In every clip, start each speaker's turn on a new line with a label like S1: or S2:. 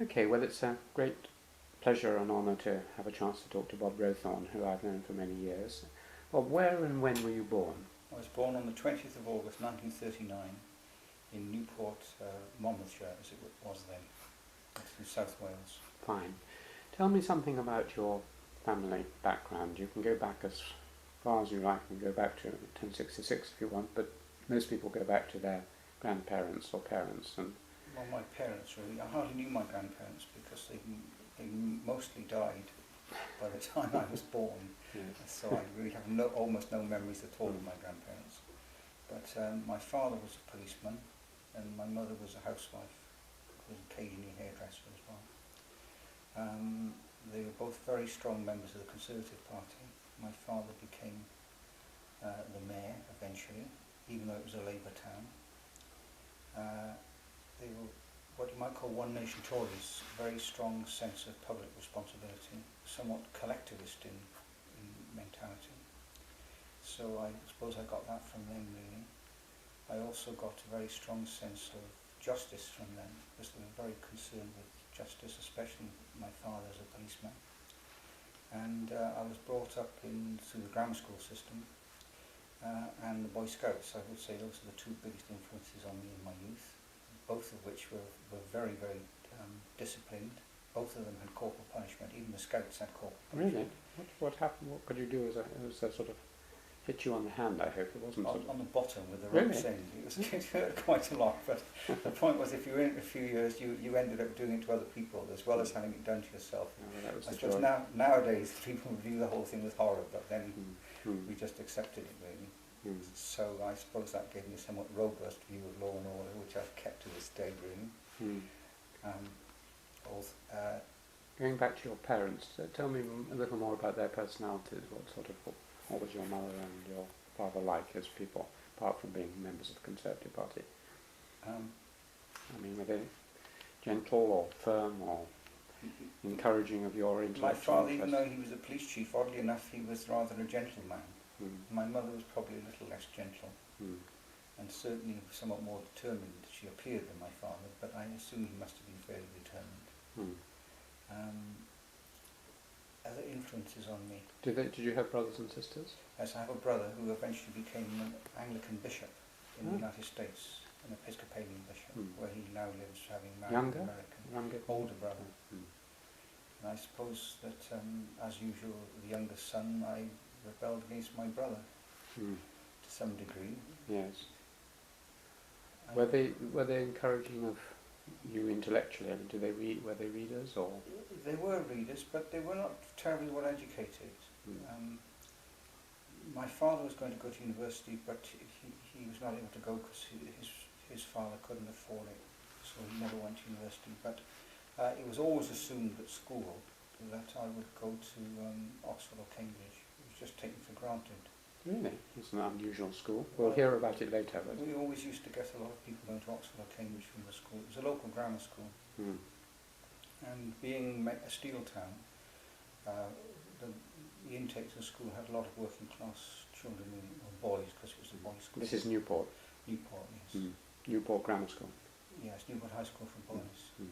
S1: Okay, well, it's a great pleasure and honour to have a chance to talk to Bob Rowthorn, who I've known for many years. Bob, where and when were you born?
S2: I was born on the 20th of August 1939 in Newport, Monmouthshire, as it was then. That's in South Wales.
S1: Fine. Tell me something about your family background. You can go back as far as you like. You can go back to 1066 if you want, but most people go back to their grandparents or parents. And
S2: Well, my parents really, I hardly knew my grandparents because they mostly died by the time I was born.
S1: yes.
S2: So I really have almost no memories at all of my grandparents. But my father was a policeman and my mother was a housewife, who was occasionally a hairdresser as well. They were both very strong members of the Conservative Party. My father became the mayor eventually, even though it was a Labour town. They were what you might call one nation Tories, a very strong sense of public responsibility, somewhat collectivist in mentality. So I suppose I got that from them really. I also got a very strong sense of justice from them, because they were very concerned with justice, especially my father as a policeman. And I was brought up through the grammar school system and the Boy Scouts. I would say those are the two biggest influences on me in my youth, both of which were very, very disciplined. Both of them had corporal punishment. Even the Scouts had corporal punishment.
S1: Really? What happened? What could you do as a sort of hit you on the hand, I hope it wasn't
S2: On the bottom with the ropes in. It hurt quite a lot, but the point was if you were in it for a few years, you ended up doing it to other people as well as having it done to yourself.
S1: That was
S2: I suppose nowadays people view the whole thing with horror, but then we just accepted it really. So I suppose that gave me a somewhat robust view of law and order, which I've kept to this day really.
S1: Going back to your parents, tell me a little more about their personalities. What was your mother and your father like as people, apart from being members of the Conservative Party? Were they gentle or firm or encouraging of your intellectual
S2: My father,
S1: interest?
S2: even though he was a police chief, oddly enough, he was rather a gentleman. My mother was probably a little less gentle, and certainly somewhat more determined. She appeared than my father, but I assume he must have been fairly determined. Other influences on me.
S1: Did you have brothers and sisters?
S2: Yes, I have a brother who eventually became an Anglican bishop in the United States, an Episcopalian bishop, where he now lives, having married an American older brother. And I suppose that, as usual, the youngest son, I rebelled against my brother to some degree.
S1: Yes. Were they encouraging of you intellectually? Were they readers or?
S2: They were readers, but they were not terribly well educated. My father was going to go to university, but he was not able to go because his father couldn't afford it, so he never went to university. But it was always assumed at school that I would go to Oxford or Cambridge. It was just taken for granted.
S1: Really? It's an unusual school. We'll hear about it later. But
S2: we always used to get a lot of people going to Oxford or Cambridge from the school. It was a local grammar school. And being a steel town, the intakes of the school had a lot of working class children, or boys, because it was a boys' school.
S1: This is Newport?
S2: Newport, yes.
S1: Newport Grammar School?
S2: Yes, Newport High School for boys.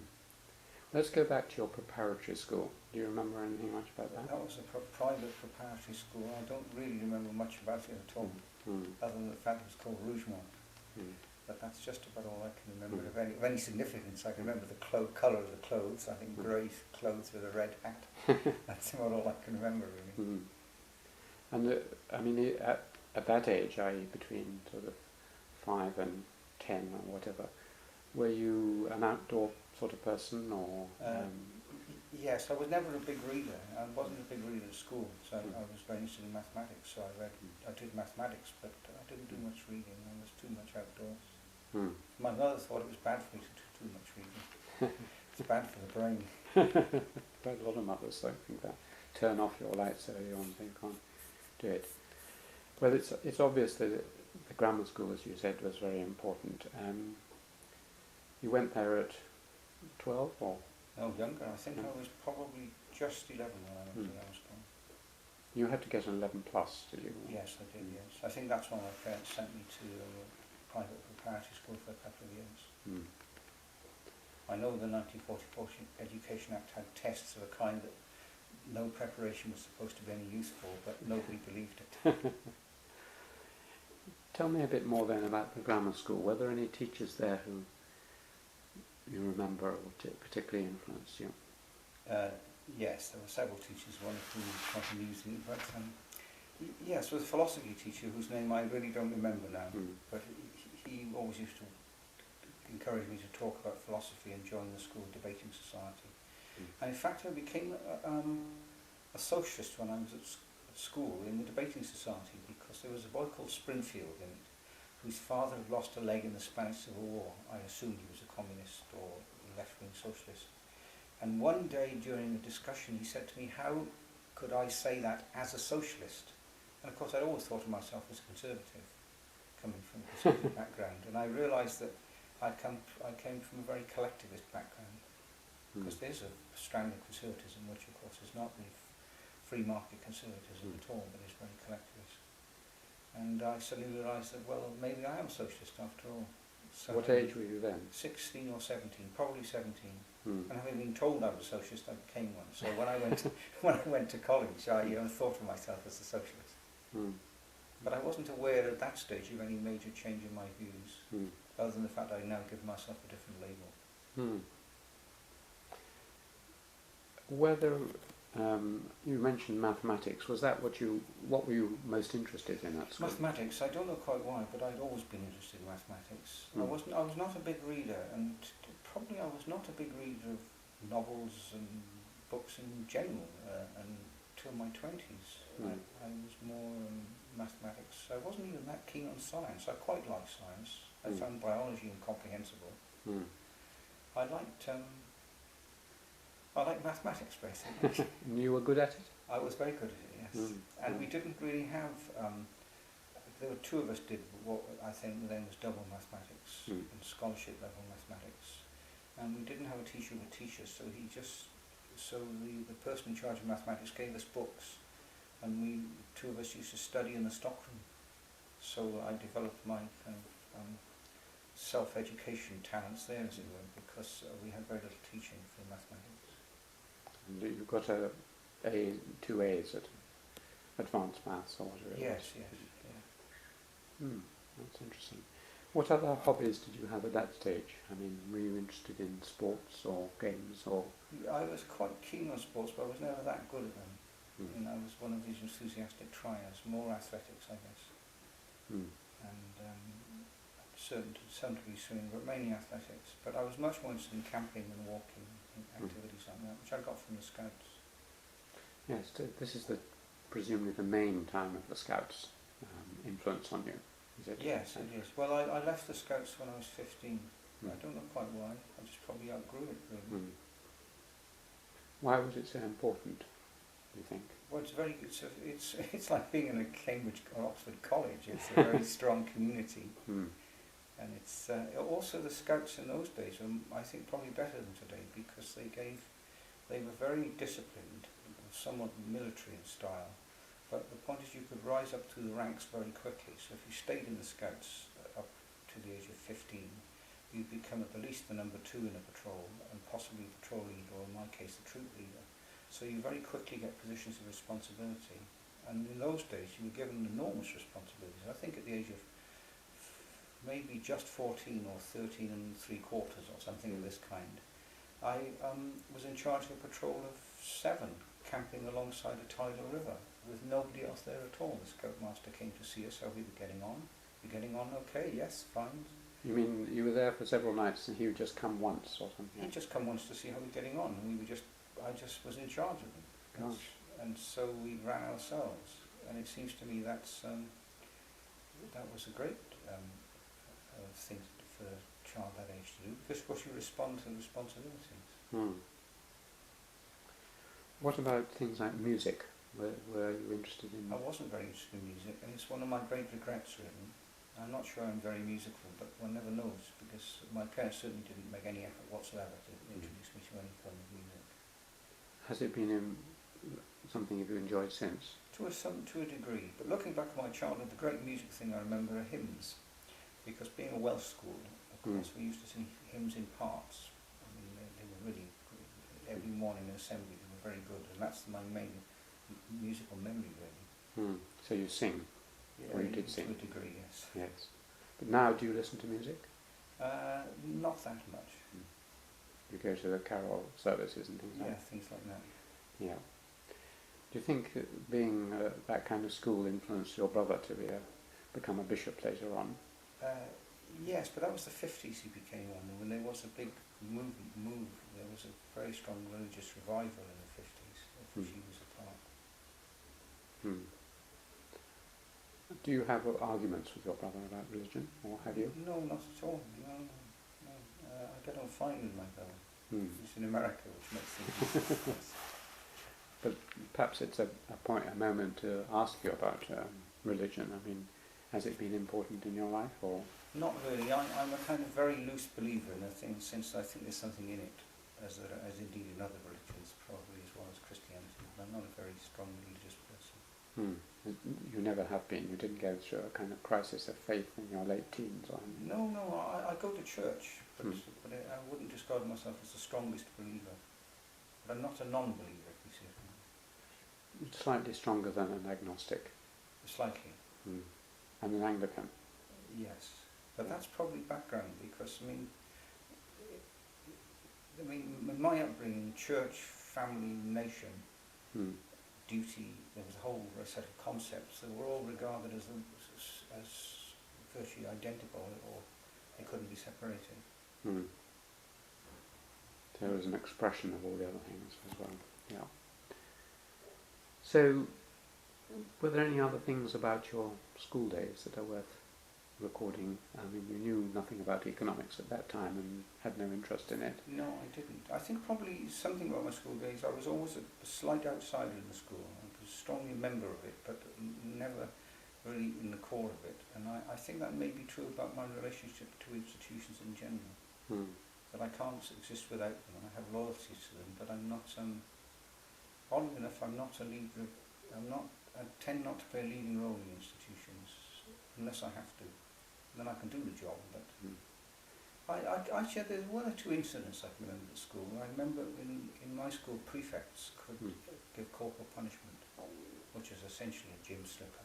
S1: Let's go back to your preparatory school. Do you remember anything much about that?
S2: That was a private preparatory school. I don't really remember much about it at all, other than the fact it was called Rougemont. But that's just about all I can remember of any significance. I can remember the colour of the clothes. I think grey clothes with a red hat. That's about all I can remember really.
S1: And at that age, i.e. between sort of 5 and 10 or whatever, were you an outdoor sort of person or?
S2: Yes, I was never a big reader. I wasn't a big reader at school, so I was very interested in mathematics. So I did mathematics, but I didn't do much reading. I was too much outdoors. My mother thought it was bad for me to do too much reading. It's bad for the brain.
S1: A lot of mothers don't think that. Turn off your lights early on so you can't do it. Well, it's obvious that the grammar school, as you said, was very important. You went there at 12 or?
S2: No, younger. I think I was probably just 11 when I went to grammar school.
S1: You had to get an 11 plus, did you?
S2: Yes, I did, yes. I think that's when my parents sent me to a private preparatory school for a couple of years. I know the 1944 Education Act had tests of a kind that no preparation was supposed to be any use for, but nobody believed it.
S1: Tell me a bit more then about the grammar school. Were there any teachers there who you remember or particularly influenced you?
S2: Yes, there were several teachers, one of whom was quite amusing, but yes, there was a philosophy teacher whose name I really don't remember now, but he always used to encourage me to talk about philosophy and join the school debating society. And in fact I became a socialist when I was at school in the debating society, because there was a boy called Springfield in it, whose father had lost a leg in the Spanish Civil War. I assumed he was a communist or left-wing socialist. And one day during the discussion he said to me, how could I say that as a socialist? And of course I'd always thought of myself as a conservative, coming from a conservative background, and I realised that I came from a very collectivist background, because there's a strand of conservatism which of course is not the free market conservatism at all, but is very collectivist. And I suddenly realised that, well, maybe I am a socialist after all. So
S1: what age were you then?
S2: 16 or 17, probably 17.
S1: Mm.
S2: And having been told I was a socialist, I became one. So when I went to college, I thought of myself as a socialist.
S1: Mm.
S2: But I wasn't aware at that stage of any major change in my views, other than the fact that I now give myself a different label.
S1: Mm. Whether you mentioned mathematics, was that what were you most interested in at school?
S2: Mathematics, I don't know quite why, but I'd always been interested in mathematics. I was not a big reader, and probably I was not a big reader of novels and books in general until my 20s. I was more mathematics. I wasn't even that keen on science. I quite liked science. I found biology incomprehensible. I liked mathematics, basically.
S1: And you were good at it?
S2: I was very good at it, yes. And we didn't really have, there were two of us did what I think then was double mathematics, and scholarship level mathematics. And we didn't have a teacher who would teach us, so the person in charge of mathematics gave us books, and two of us used to study in the stockroom. So I developed my kind of self-education talents there, as it were, because we had very little teaching for mathematics.
S1: And you got two A's at advanced maths or whatever it was?
S2: Yes.
S1: That's interesting. What other hobbies did you have at that stage? I mean, were you interested in sports or games or?
S2: I was quite keen on sports, but I was never that good at them. I was one of these enthusiastic triers, more athletics, I guess. And to some degree swimming, but mainly athletics. But I was much more interested in camping and walking and activities like that, which I got from the Scouts. Yes,
S1: this is presumably the main time of the Scouts' influence on you, is it?
S2: Yes, it is. Well, I left the Scouts when I was 15. I don't know quite why. I just probably outgrew it, really.
S1: Why was it so important, do you think?
S2: Well, it's like being in a Cambridge or Oxford college. It's a very strong community. And it's also the Scouts in those days were, I think, probably better than today, because they were very disciplined, somewhat military in style. But the point is, you could rise up through the ranks very quickly. So if you stayed in the Scouts up to the age of 15, you'd become at the least the number 2 in a patrol, and possibly patrol leader, or in my case, the troop leader. So you very quickly get positions of responsibility. And in those days, you were given enormous responsibilities. I think at the age of maybe just 14 or 13 3/4 or something of this kind, I was in charge of a patrol of 7, camping alongside a tidal river with nobody else there at all. The scoutmaster came to see us, how we were getting on. You're getting on okay? Yes, fine.
S1: You mean you were there for several nights and he would just come once or something?
S2: He'd just come once to see how we were getting on, and I just was in charge of them.
S1: Gosh.
S2: And so we ran ourselves, and it seems to me that was a great thing for a child that age to do, because of course you respond to responsibilities.
S1: What about things like music? Were you interested in?
S2: I wasn't very interested in music, and it's one of my great regrets, really. I'm not sure I'm very musical, but one never knows, because my parents certainly didn't make any effort whatsoever to introduce me to any form of music.
S1: Has it been something you've enjoyed since?
S2: To a degree, but looking back at my childhood, the great music thing I remember are hymns, because being a Welsh school, of course, we used to sing hymns in parts. every morning in assembly. They were very good, and that's my main musical memory, really.
S1: So you sing,
S2: Yeah,
S1: or you did sing?
S2: To a degree, yes.
S1: Yes. But now, do you listen to music?
S2: Not that much.
S1: You go to the carol services and things like that?
S2: Yeah, things like that.
S1: Yeah. Do you think being that kind of school influenced your brother to become a bishop later on?
S2: Yes, but that was the 50s he became one, when there was a big move. There was a very strong religious revival in the 50s, of which he was a part.
S1: Do you have arguments with your brother about religion, or have you?
S2: No, not at all. No. I get on fine with my brother. He's in America, which makes things worse.
S1: But perhaps it's a moment to ask you about religion. I mean, has it been important in your life, or?
S2: Not really. I'm a kind of very loose believer in a thing, since I think there's something in it, as indeed in other religions, probably as well as Christianity. But I'm not a very strong religious person.
S1: You never have been. You didn't go through a kind of crisis of faith in your late teens, or anything?
S2: No. I go to church, but I wouldn't describe myself as the strongest believer. But I'm not a non-believer, if you see what I mean.
S1: Slightly stronger than an agnostic.
S2: Slightly.
S1: And an Anglican.
S2: Yes, but that's probably background, because in my upbringing, church, family, nation, duty, there was a whole set of concepts that were all regarded as virtually identical, or they couldn't be separated.
S1: There was an expression of all the other things as well. Yeah. So, were there any other things about your school days that are worth recording? I mean, you knew nothing about economics at that time and had no interest in it.
S2: No, I didn't. I think probably something about my school days, I was always a slight outsider in the school. I was strongly a member of it, but never really in the core of it. And I think that may be true about my relationship to institutions in general. That I can't exist without them. I have loyalties to them, but I'm not, oddly enough, I'm not a leader. I tend not to play a leading role in institutions, unless I have to. Then I can do the job, but actually there were 1 or 2 incidents I can remember at school. I remember in my school, prefects could give corporal punishment, which is essentially a gym slipper.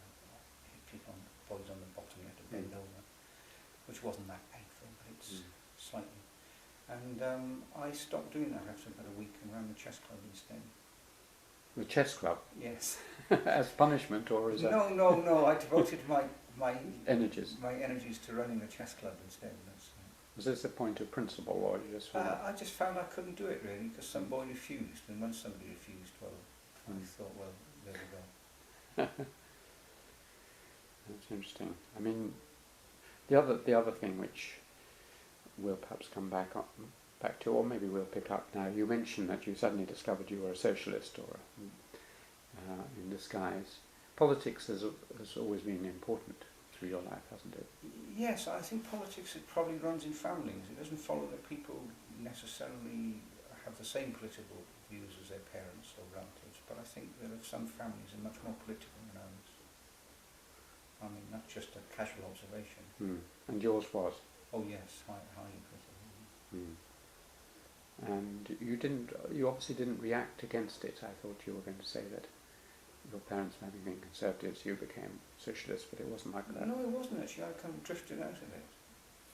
S2: Hit people, boys on the bottom, you had to bend over, which wasn't that painful, but it's slightly. And I stopped doing that after about a week and ran the chess club instead.
S1: The chess club?
S2: Yes.
S1: As punishment, or as
S2: No. I devoted my
S1: energies
S2: to running the chess club instead.
S1: Was this a point of principle, or you just found
S2: I just found I couldn't do it, really, because some boy refused, and when somebody refused, well, I thought, well, there we go.
S1: That's interesting. I mean, the other thing which we'll perhaps come back to, or maybe we'll pick up now. You mentioned that you suddenly discovered you were a socialist, or in disguise. Politics has always been important through your life, hasn't it?
S2: Yes, I think politics, it probably runs in families. It doesn't follow that people necessarily have the same political views as their parents or relatives, but I think that some families are much more political than others. I mean, that's just a casual observation.
S1: And yours was?
S2: Oh yes, highly political.
S1: And you obviously didn't react against it. I thought you were going to say that your parents having been conservatives, you became socialist, but it wasn't like that.
S2: No, it wasn't actually. I kind of drifted out of it.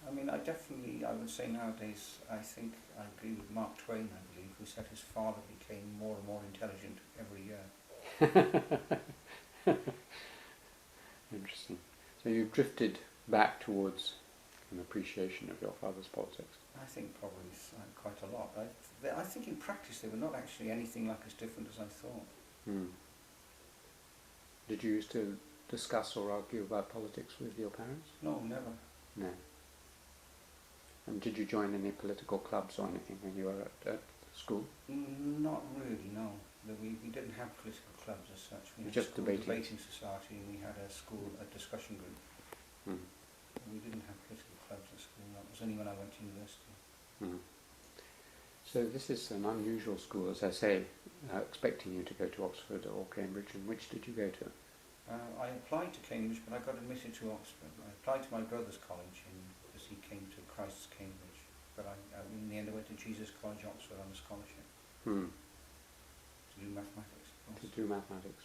S2: I mean, I would say nowadays, I think I agree with Mark Twain, I believe, who said his father became more and more intelligent every year.
S1: Interesting. So you drifted back towards an appreciation of your father's politics.
S2: I think probably quite a lot. I think in practice they were not actually anything like as different as I thought.
S1: Did you used to discuss or argue about politics with your parents?
S2: No, never.
S1: No. And did you join any political clubs or anything when you were at school?
S2: Not really, no. We didn't have political clubs as such. We had
S1: just
S2: a
S1: debating
S2: society, and we had a discussion group. We didn't have political clubs at school. That was only when I went to university.
S1: So this is an unusual school, as I say, expecting you to go to Oxford or Cambridge. And which did you go to?
S2: I applied to Cambridge, but I got admitted to Oxford. I applied to my brother's college because he came to Christ's Cambridge. But in the end I went to Jesus College, Oxford on a scholarship. to do mathematics, of course.
S1: To do mathematics.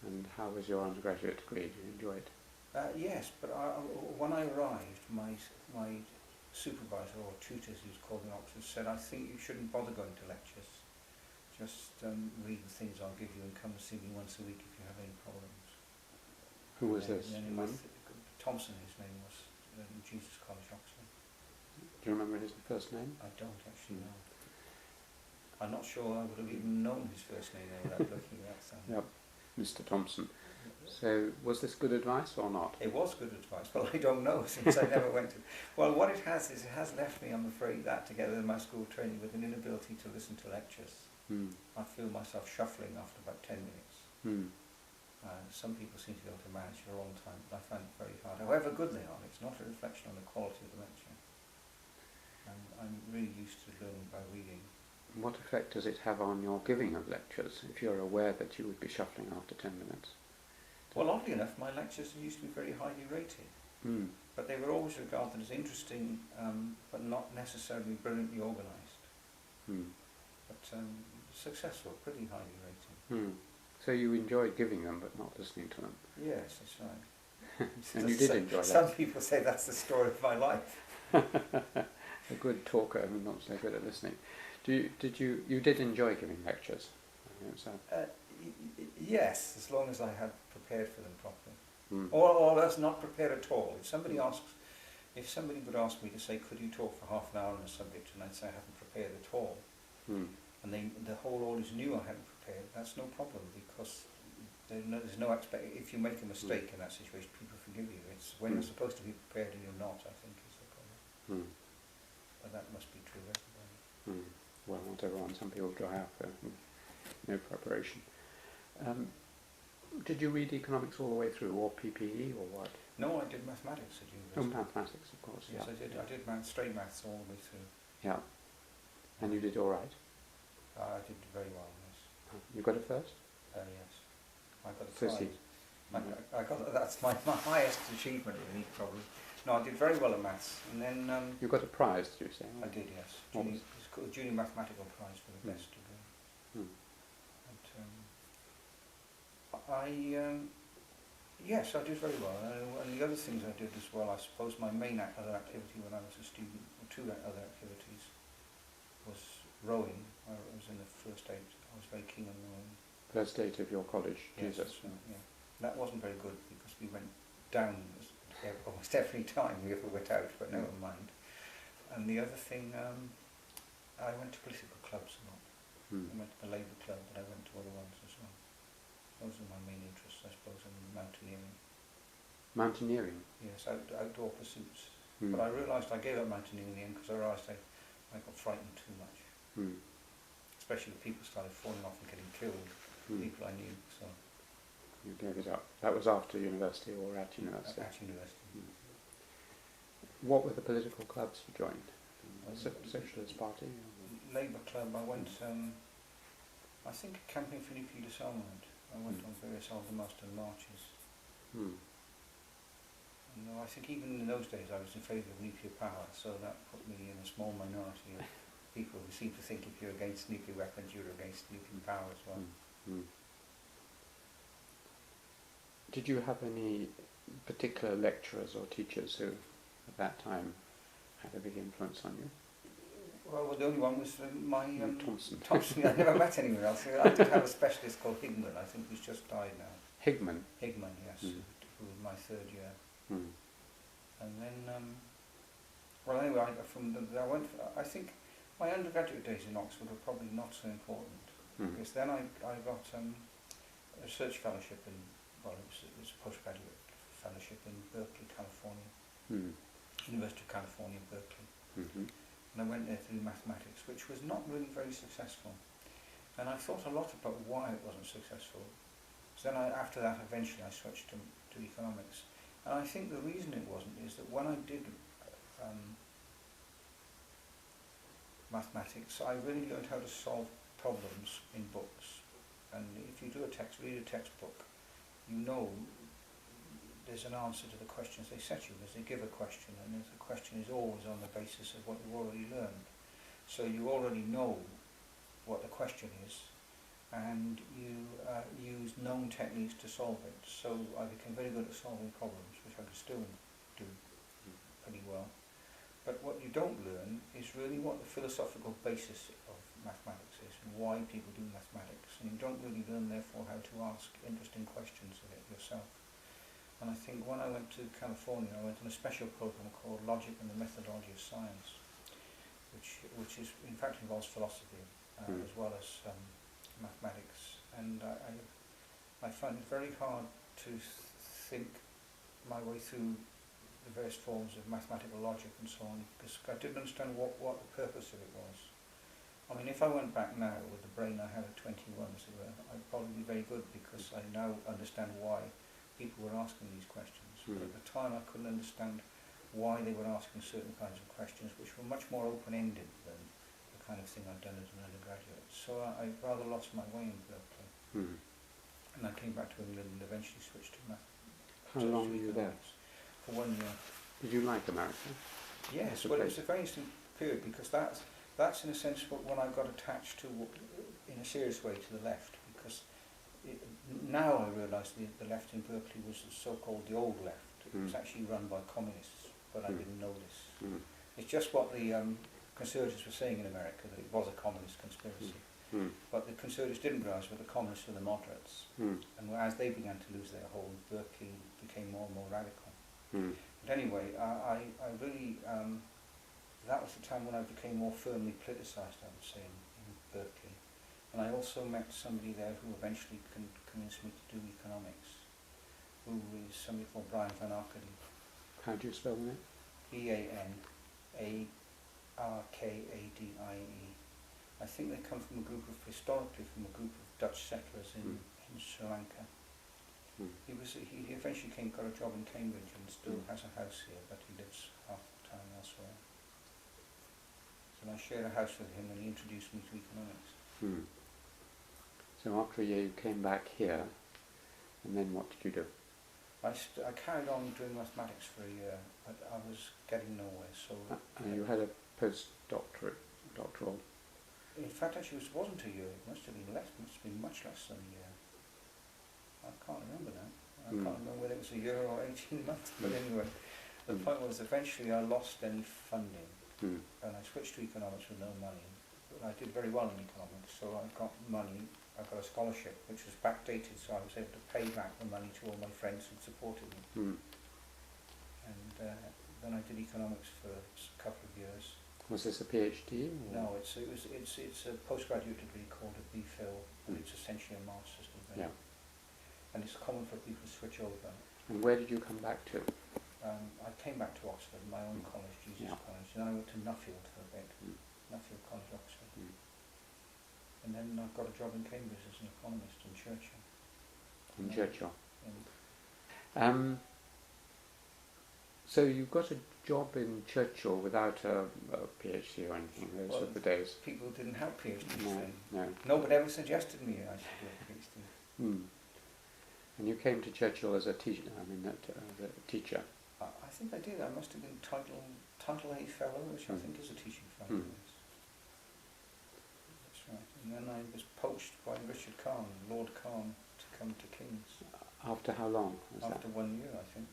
S1: And how was your undergraduate degree? Did you enjoy it?
S2: Yes, but when I arrived, my supervisor or tutors, he was called in Oxford, said, I think you shouldn't bother going to lectures. Just read the things I'll give you and come and see me once a week if you have any problems.
S1: Who was this?
S2: Thompson, his name was, Jesus College, Oxford.
S1: Do you remember his first name?
S2: I don't actually know. I'm not sure I would have even known his first name without looking at that.
S1: Yep, Mr. Thompson. So, was this good advice or not?
S2: It was good advice. Well, I don't know, since I never went to... Well, what it has is, it has left me, I'm afraid, that together with my school training, with an inability to listen to lectures. I feel myself shuffling after about 10 minutes. Some people seem to be able to manage for a long time, but I find it very hard. However good they are, it's not a reflection on the quality of the lecture. I'm really used to learning by reading.
S1: What effect does it have on your giving of lectures, if you're aware that you would be shuffling after 10 minutes?
S2: Well, oddly enough, my lectures used to be very highly rated, but they were always regarded as interesting, but not necessarily brilliantly organised. But successful, pretty highly rated.
S1: So you enjoyed giving them, but not listening to them?
S2: Yes, that's right.
S1: And you did enjoy that?
S2: Some people say that's the story of my life.
S1: A good talker and not so good at listening. You did enjoy giving lectures?
S2: Yes, as long as I had prepared for them properly. Or else not prepared at all. If somebody would ask me to say, could you talk for half an hour on a subject, and I'd say I haven't prepared at all, and the whole audience knew I hadn't prepared, that's no problem, because there's no if you make a mistake in that situation, people forgive you. It's when you're supposed to be prepared and you're not, I think, is the problem. But that must be true of everybody.
S1: Well, not everyone. Some people dry up for no preparation. Did you read economics all the way through, or PPE, or what?
S2: No, I did mathematics at university.
S1: Oh, mathematics, of course.
S2: Yes, I did. I did straight maths all the way through.
S1: Yeah. And you did all right?
S2: I did very well, yes.
S1: You got a first?
S2: Yes. I got a
S1: First.
S2: I got that's my highest achievement, really, probably. No, I did very well at maths, and then
S1: you got a prize, did you say?
S2: I did, yes. It's called a Junior Mathematical Prize for the best degree. And yes, I did very well. And the other things I did as well, I suppose my main other activity when I was a student, or two other activities, was rowing. I was in the first eight. I was very keen on rowing.
S1: First eight of your college,
S2: yes,
S1: Jesus.
S2: Yeah. That wasn't very good because we went down almost every time we ever went out, but never mind. And the other thing, I went to political clubs a lot. I went to the Labour Club, but I went to other ones as well. Those are my main interests, I suppose, in mountaineering.
S1: Mountaineering?
S2: Yes, outdoor pursuits. But I realised I gave up mountaineering in the end because I realised I got frightened too much. Especially when people started falling off and getting killed, people I knew. So
S1: you gave it up. That was after university or at university?
S2: At university.
S1: What were the political clubs you joined? Socialist Party?
S2: Labour Club. I went, I think, campaign for nuclear disarmament. I went on various Aldermaston marches. No, I think even in those days I was in favour of nuclear power, so that put me in a small minority of people who seem to think if you're against nuclear weapons, you're against nuclear power as well.
S1: Did you have any particular lecturers or teachers who, at that time, had a big influence on you?
S2: Well, the only one was my
S1: Thompson.
S2: Thompson. I never met anyone else. I did have a specialist called Higman, I think, who's just died now.
S1: Higman?
S2: Higman, yes, who was my third year. And then, well, anyway, I think my undergraduate days in Oxford were probably not so important, because then I got a research fellowship in, well, it was a postgraduate fellowship in Berkeley, California, University of California, Berkeley. And I went there to do mathematics, which was not really very successful. And I thought a lot about why it wasn't successful. So then after that, eventually I switched to economics. And I think the reason it wasn't is that when I did mathematics, I really learned how to solve problems in books. And if you do read a textbook, you know there's an answer to the questions they set you. They give a question, and the question is always on the basis of what you've already learned. So you already know what the question is, and you use known techniques to solve it. So I became very good at solving problems, which I could still do pretty well. But what you don't learn is really what the philosophical basis of mathematics is, and why people do mathematics. And you don't really learn, therefore, how to ask interesting questions of it yourself. And I think when I went to California, I went on a special program called Logic and the Methodology of Science, which is, in fact, involves philosophy as well as mathematics. And I find it very hard to think my way through the various forms of mathematical logic and so on, because I didn't understand what the purpose of it was. I mean, if I went back now with the brain I had at 21, as it were, I'd probably be very good, because I now understand why people were asking these questions. But at the time I couldn't understand why they were asking certain kinds of questions, which were much more open-ended than the kind of thing I'd done as an undergraduate. So I rather lost my way in Berkeley. And I came back to England and eventually switched to math.
S1: How long were you there?
S2: For 1 year. Did
S1: you like America?
S2: Yes, well, it was a very interesting period, because that's in a sense when I got attached to, in a serious way, to the left, because now I realise the left in Berkeley was so-called the old left. It was actually run by communists, but I didn't know this. It's just what the conservatives were saying in America, that it was a communist conspiracy. But the conservatives didn't realise that the communists were the moderates. And as they began to lose their hold, Berkeley became more and more radical. But anyway, I really, that was the time when I became more firmly politicised, I would say, in Berkeley. And I also met somebody there who eventually convinced me to do economics, who is somebody called Brian Van Arkady.
S1: How do you spell that?
S2: B-A-N-A-R-K-A-D-I-E. I think they come from historically from a group of Dutch settlers in Sri Lanka. He eventually got a job in Cambridge and still has a house here, but he lives half the time elsewhere. So I shared a house with him, and he introduced me to economics.
S1: So after a year you came back here, and then what did you do?
S2: I carried on doing mathematics for a year, but I was getting nowhere. So
S1: and you had a doctoral.
S2: In fact, actually, it wasn't a year. It must have been less. It must have been much less than a year. I can't remember now. I can't remember whether it was a year or 18 months. But anyway, the point was, eventually I lost any funding, and I switched to economics with no money. But I did very well in economics, so I got money. I got a scholarship, which was backdated, so I was able to pay back the money to all my friends who supported me. And then I did economics for a couple of years.
S1: Was this a PhD?
S2: No, it's a postgraduate degree called a BPhil, and it's essentially a Marxist degree.
S1: Yeah.
S2: And it's common for people to switch over.
S1: And where did you come back to?
S2: I came back to Oxford, my own college, Jesus College, and then I went to Nuffield for a bit, Nuffield College, Oxford. And then I got a job in Cambridge as an economist in Churchill.
S1: In Churchill? So you got a job in Churchill without a PhD or anything, those were the days?
S2: People didn't have PhDs then.
S1: No.
S2: Nobody ever suggested me I should do a PhD.
S1: And you came to Churchill as a teacher, as a teacher?
S2: I think I did. I must have been Title A Fellow, which I think is a teaching fellow. That's right. And then I was poached by Richard Kahn, Lord Kahn, to come to King's.
S1: After how long was that?
S2: After 1 year, I think.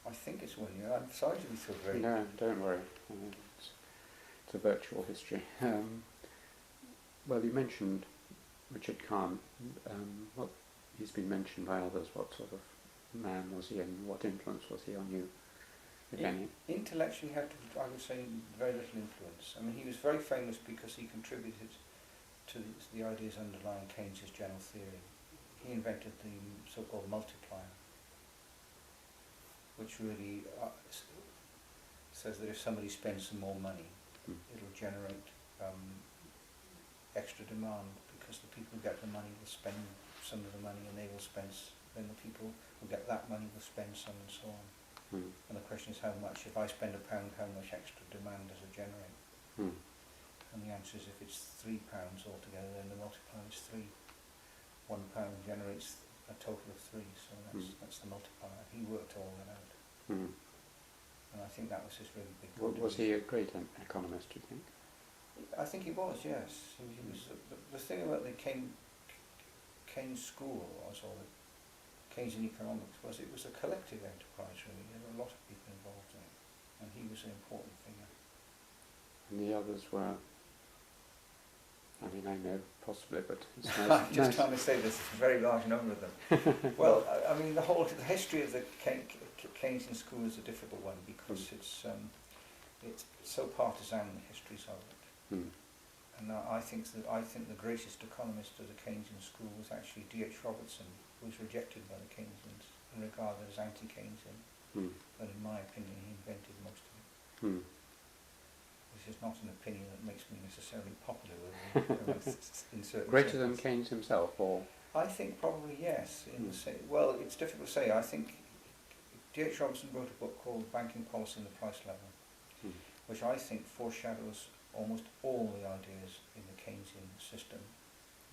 S2: I think it's 1 year. I'm sorry to be so very...
S1: No, don't worry. It's a virtual history. Well, you mentioned Richard Kahn. He's been mentioned by others. What sort of man was he, and what influence was he on you, if any?
S2: Intellectually, had, I would say, very little influence. I mean, he was very famous because he contributed to the ideas underlying Keynes's general theory. He invented the so-called multiplier, which really says that if somebody spends some more money, it'll generate extra demand, because the people who get the money will spend some of the money, and they will spend, then the people who get that money will spend some, and so on. And the question is how much. If I spend £1, how much extra demand does it generate? And the answer is, if it's £3 altogether, then the multiplier is 3. £1 generates a total of 3, so that's the multiplier. He worked all that out. And I think that was his really big contribution.
S1: Was he a great economist, do you think?
S2: I think he was, yes. He was. The thing about the Keynes school was, or the Keynesian economics, was it was a collective enterprise, really. There were a lot of people involved in it, and he was an important figure.
S1: And the others were, I mean, I know, possibly, but it's
S2: I'm
S1: nice.
S2: just trying to say there's a very large number of them. Well, I mean, the history of the Keynesian school is a difficult one because it's so partisan, the histories of it.
S1: Mm.
S2: And I think the greatest economist of the Keynesian school was actually D.H. Robertson, who was rejected by the Keynesians and regarded as anti-Keynesian.
S1: Mm.
S2: But in my opinion, he invented most of it.
S1: Mm.
S2: Which is not an opinion that makes me necessarily popular with in certain
S1: Greater
S2: circles.
S1: than Keynes himself, or?
S2: I think probably yes. Well, it's difficult to say. I think D.H. Robertson wrote a book called Banking Policy and the Price Level, which I think foreshadows almost all the ideas in the Keynesian system.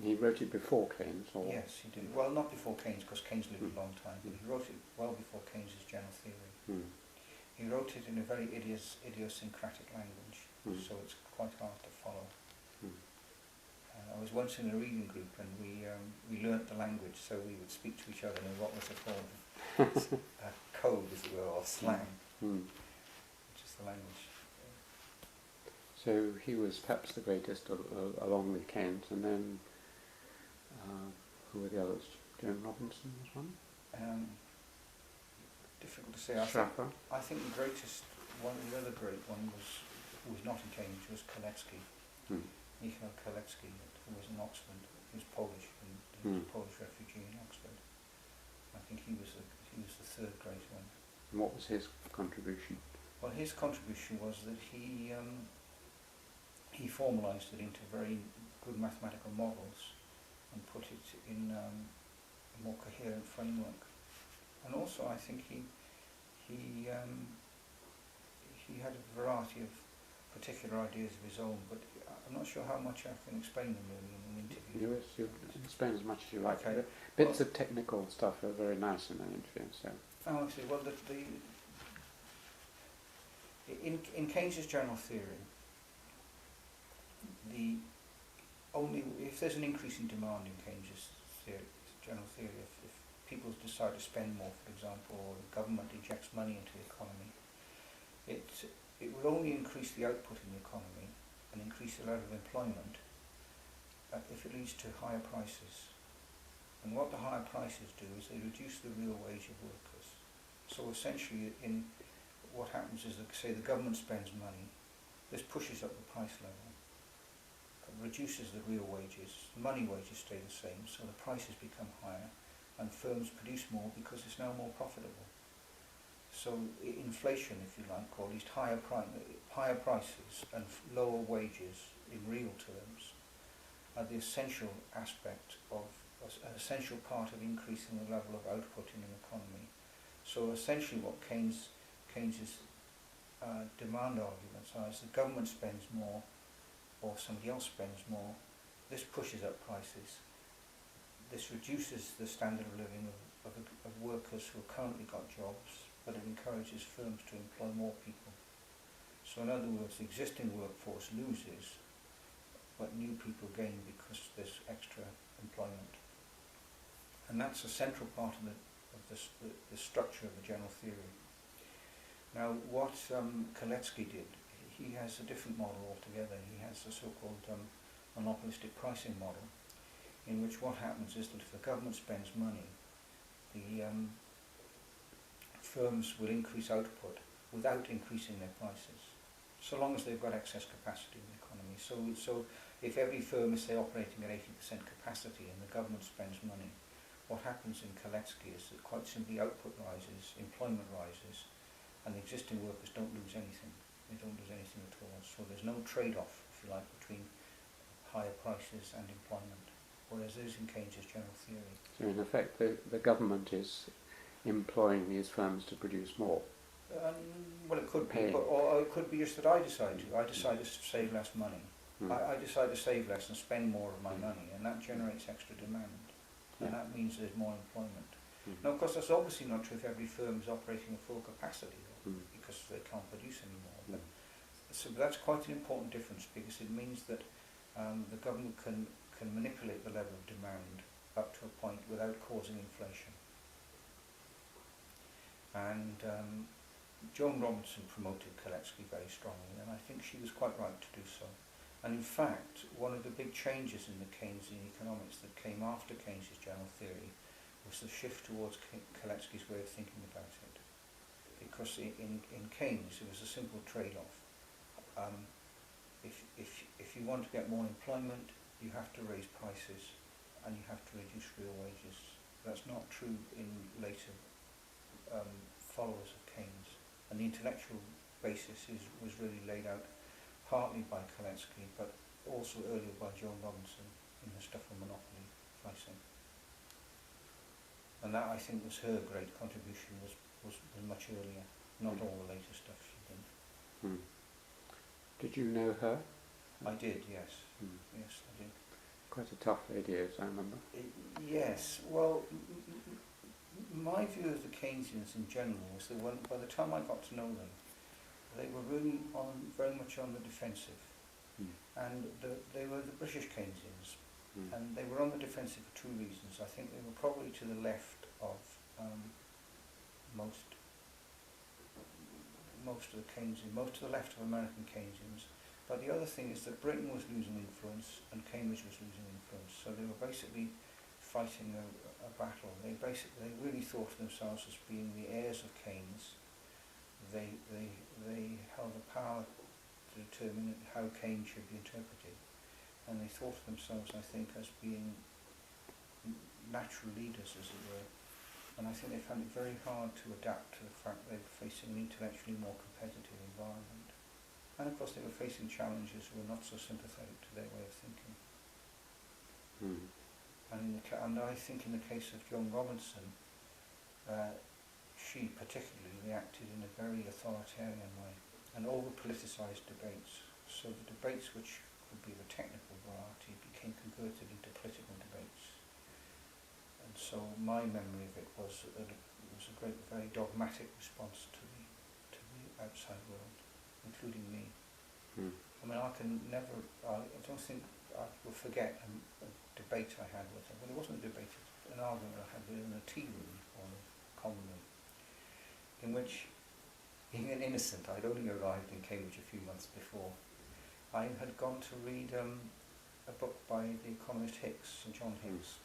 S1: He wrote it before Keynes, or?
S2: Yes, he did. Well, not before Keynes, because Keynes lived a long time, but he wrote it well before Keynes's general theory. He wrote it in a very idiosyncratic language, so it's quite hard to follow. I was once in a reading group, and we learnt the language, so we would speak to each other in what was called a code, as it were, or slang, which is the language.
S1: So he was perhaps the greatest, along with Keynes, and then who were the others? Joan Robinson was one?
S2: Difficult to say. I think the greatest one, the other great one was, who was not in Cambridge, was Kalecki. Michał Kalecki, who was in Oxford. He was Polish, and he was a Polish refugee in Oxford. I think he was the third great one.
S1: And what was his contribution?
S2: Well, his contribution was that he formalised it into very good mathematical models and put it in a more coherent framework. And also, I think he had a variety of particular ideas of his own, but I'm not sure how much I can explain them really in an interview.
S1: Yes, you explain as much as you like.
S2: Okay.
S1: Bits of technical stuff are very nice in an interview. So.
S2: Oh, I see. Well, in Keynes's general theory, if there's an increase in demand in Keynes's general theory, if people decide to spend more, for example, or the government injects money into the economy, it will only increase the output in the economy and increase the level of employment if it leads to higher prices. And what the higher prices do is they reduce the real wage of workers. So essentially, what happens is that, say, the government spends money, this pushes up the price level, reduces the real wages, the money wages stay the same, so the prices become higher, and firms produce more because it's now more profitable. So inflation, if you like, or at least higher prices and lower wages in real terms, are the essential aspect of an essential part of increasing the level of output in an economy. So essentially, what Keynes's demand arguments are is the government spends more, or somebody else spends more. This pushes up prices. This reduces the standard of living of workers who have currently got jobs, but it encourages firms to employ more people. So in other words, the existing workforce loses, but new people gain because there's extra employment. And that's a central part of the structure of the general theory. Now, what Kalecki did, he has a different model altogether. He has a so-called monopolistic pricing model, in which what happens is that if the government spends money, the firms will increase output without increasing their prices, so long as they've got excess capacity in the economy. So if every firm is, say, operating at 80% capacity and the government spends money, what happens in Kalecki is that quite simply output rises, employment rises, and the existing workers don't lose anything. They don't lose anything at all. So there's no trade-off, if you like, between higher prices and employment, whereas there is in Keynes's general theory.
S1: So in effect, the government is employing these firms to produce more.
S2: Well, it could be, or it could be just that I decide to. I decide to save less money. I decide to save less and spend more of my money, and that generates extra demand. And that means there's more employment. Now, of course, that's obviously not true if every firm is operating at full capacity, because they can't produce anymore. But so that's quite an important difference, because it means that the government can manipulate the level of demand up to a point without causing inflation. And Joan Robinson promoted Kalecki very strongly, and I think she was quite right to do so. And in fact, one of the big changes in the Keynesian economics that came after Keynes' general theory was the shift towards Kalecki's way of thinking about it. Because in Keynes, it was a simple trade-off. If you want to get more employment, you have to raise prices and you have to reduce real wages. That's not true in later followers of Keynes. And the intellectual basis was really laid out partly by Kalecki, but also earlier by Joan Robinson in her stuff on monopoly pricing. And that, I think, was her great contribution, was much earlier, not all the later stuff she did.
S1: Did you know her?
S2: I did, yes. Yes, I did.
S1: Quite a tough lady, as I remember.
S2: Yes, well, my view of the Keynesians in general was that by the time I got to know them, they were really very much on the defensive. And they were the British Keynesians. And they were on the defensive for two reasons. I think they were probably to the left of most of the Keynesians, most to the left of American Keynesians. But the other thing is that Britain was losing influence and Cambridge was losing influence. So they were basically fighting a battle. They really thought of themselves as being the heirs of Keynes. They held the power to determine how Keynes should be interpreted. And they thought of themselves, I think, as being natural leaders, as it were. And I think they found it very hard to adapt to the fact they were facing an intellectually more competitive environment. And of course they were facing challenges who were not so sympathetic to their way of thinking. And I think in the case of Joan Robinson, she particularly reacted in a very authoritarian way and over-politicised debates. So the debates which would be of a technical variety became converted into political debates. And so my memory of it was that it was a very dogmatic response to the outside world, including me. I mean, I don't think I will forget a debate I had with her. Well, it wasn't a debate, it was an argument I had with her in a tea room or a common room, in which, being an innocent, I'd only arrived in Cambridge a few months before, I had gone to read a book by the economist St. John Hicks.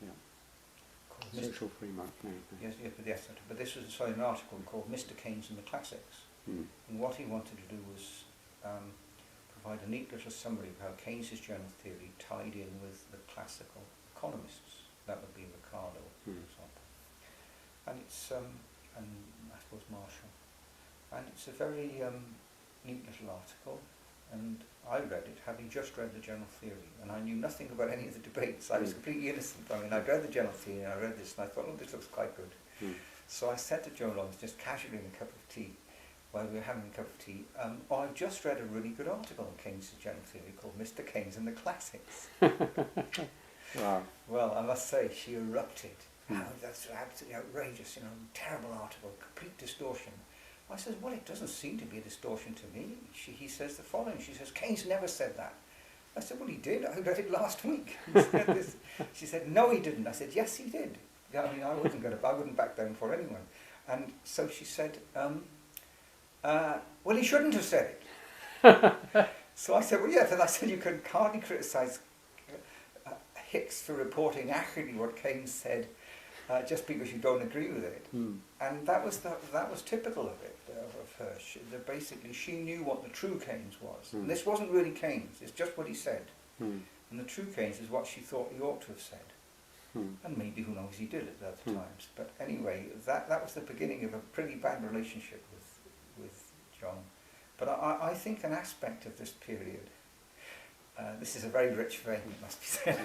S2: Called
S1: Social Free Market.
S2: Yes, but this was an article called Mr. Keynes and the Classics. And what he wanted to do was provide a neat little summary of how Keynes' general theory tied in with the classical economists. That would be Ricardo, for example. And it's, and I suppose Marshall. And it's a very neat little article. And I read it, having just read the general theory, and I knew nothing about any of the debates. I was completely innocent. I mean, I'd read the general theory, and I read this, and I thought, oh, this looks quite good. So I said to Joan Rollins, just casually in a cup of tea, while we were having a cup of tea, oh, I've just read a really good article on Keynes' general theory called Mr. Keynes and the Classics.
S1: Wow.
S2: Well, I must say, she erupted. Oh, that's absolutely outrageous, terrible article, complete distortion. I said, well, it doesn't seem to be a distortion to me. He says the following. She says, Keynes never said that. I said, well, he did. I read it last week. She said, no, he didn't. I said, yes, he did. I mean, I wouldn't back down for anyone. And so she said, well, he shouldn't have said it. So I said, well, yes. And I said, you can hardly criticise Hicks for reporting accurately what Keynes said just because you don't agree with it. And that was typical of it, of her. Basically, she knew what the true Keynes was. And this wasn't really Keynes, it's just what he said. And the true Keynes is what she thought he ought to have said. And maybe, who knows, he did at other times. But anyway, that was the beginning of a pretty bad relationship with John. But I think an aspect of this period, this is a very rich vein, it must be said,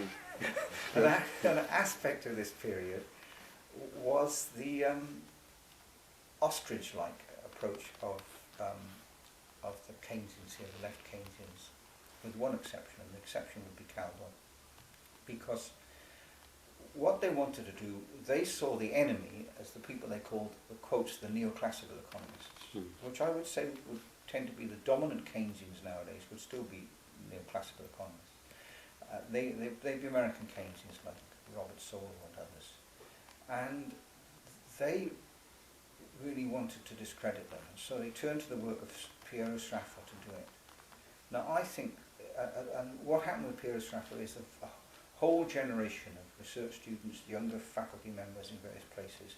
S2: an aspect of this period was the ostrich-like approach of the Keynesians here, the left Keynesians, with one exception, and the exception would be Calvin. Because what they wanted to do, they saw the enemy as the people they called, quotes, the neoclassical economists, which I would say tend to be the dominant Keynesians nowadays would still be neoclassical economists. They'd be American Keynesians like Robert Sowell and others. And they really wanted to discredit them, so they turned to the work of Piero Sraffa to do it. Now I think, and what happened with Piero Sraffa is a whole generation of research students, younger faculty members in various places,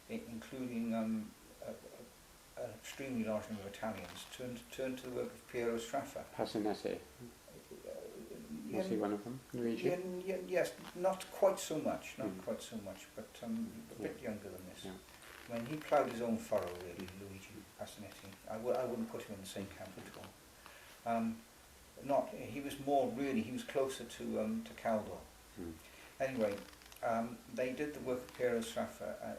S2: including an extremely large number of Italians, turned to the work of Piero Sraffa.
S1: Pasinetti. Was he one of them? Luigi?
S2: Yes, not quite so much, quite so much, but a bit younger than this.
S1: Yeah.
S2: I mean, he ploughed his own furrow, really, Luigi Pasinetti. I wouldn't put him in the same camp at all. He was closer to Caldwell. Anyway, they did the work of Piero Sraffa.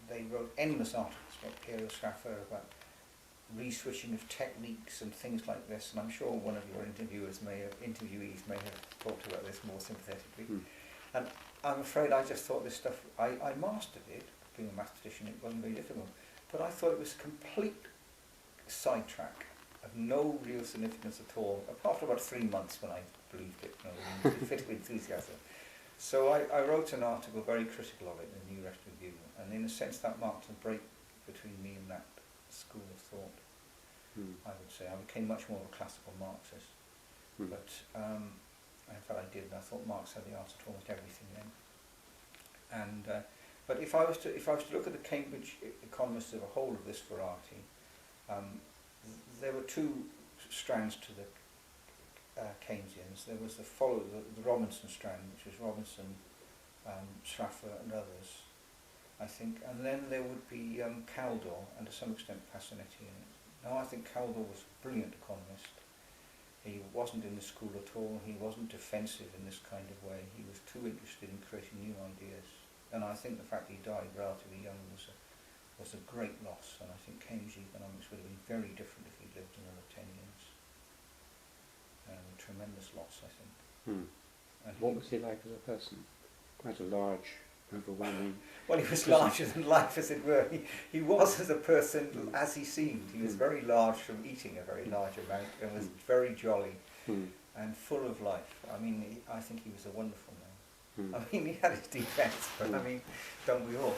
S2: They wrote endless articles about Piero Sraffa, about re-switching of techniques and things like this, and I'm sure one of your interviewees may have talked about this more sympathetically. And I'm afraid I just thought this stuff, I mastered it, being a mathematician, it wasn't very difficult, but I thought it was a complete sidetrack of no real significance at all, apart from about 3 months when I believed it, with fit enthusiasm. So I wrote an article very critical of it in the New Rest Review, and in a sense that marked a break between me and that school of thought. I would say I became much more of a classical Marxist, but in fact I did, and I thought Marx had the answer to almost everything then. And but if I was to look at the Cambridge economists of a whole of this variety, there were two strands to the Keynesians. There was the Robinson strand, which was Robinson, Sraffa and others, I think, and then there would be Caldwell and to some extent Pasinetti in it. Now I think Caldwell was a brilliant economist. He wasn't in the school at all, he wasn't defensive in this kind of way, he was too interested in creating new ideas. And I think the fact that he died relatively young was a great loss, and I think Keynesian economics would have been very different if he'd lived another 10 years. A tremendous loss, I think. And
S1: what was he like as a person? Quite a large, overwhelming...
S2: Well, he was larger than life, as it were. He was, as a person, as he seemed. He was very large from eating a very large amount, and was very jolly and full of life. I mean, I think he was a wonderful man. I mean, he had his defects, but I mean, don't we all?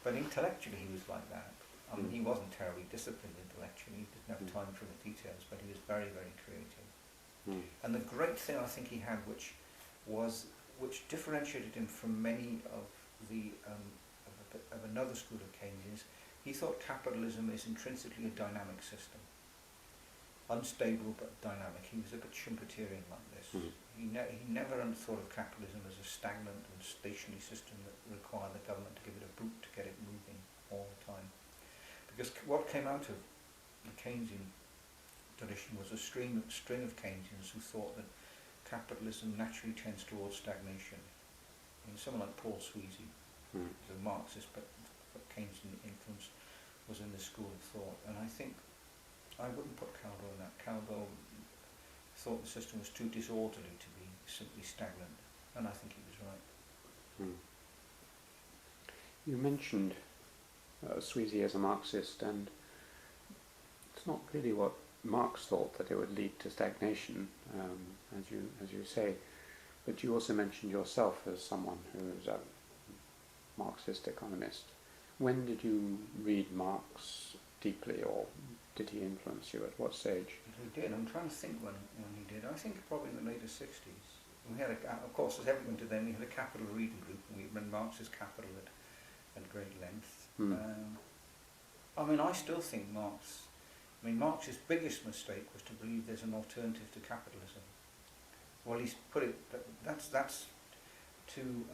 S2: But intellectually he was like that. I mean, he wasn't terribly disciplined intellectually, he didn't have time for the details, but he was very, very creative. And the great thing I think he had, which differentiated him from many of the of another school of Keynesians, he thought capitalism is intrinsically a dynamic system. Unstable but dynamic. He was a bit Schumpeterian like this. He never thought of capitalism as a stagnant and stationary system that required the government to give it a boot to get it moving all the time. Because what came out of the Keynesian tradition was a string of Keynesians who thought that capitalism naturally tends towards stagnation. I mean, someone like Paul Sweezy, who's a Marxist but Keynesian influence, was in this school of thought, and I think I wouldn't put Caldwell in that. Caldwell thought the system was too disorderly to be simply stagnant, and I think he was right.
S1: You mentioned Sweezy as a Marxist, and it's not really what Marx thought, that it would lead to stagnation, as you say, but you also mentioned yourself as someone who is a Marxist economist. When did you read Marx deeply, or did he influence you? At what stage?
S2: He did. I'm trying to think when he did. I think probably in the later 60s. We had, of course, as everyone did then, we had a Capital reading group, and we read Marx's Capital at great length. I mean, I still think Marx's biggest mistake was to believe there's an alternative to capitalism. Well, he's put it, that's too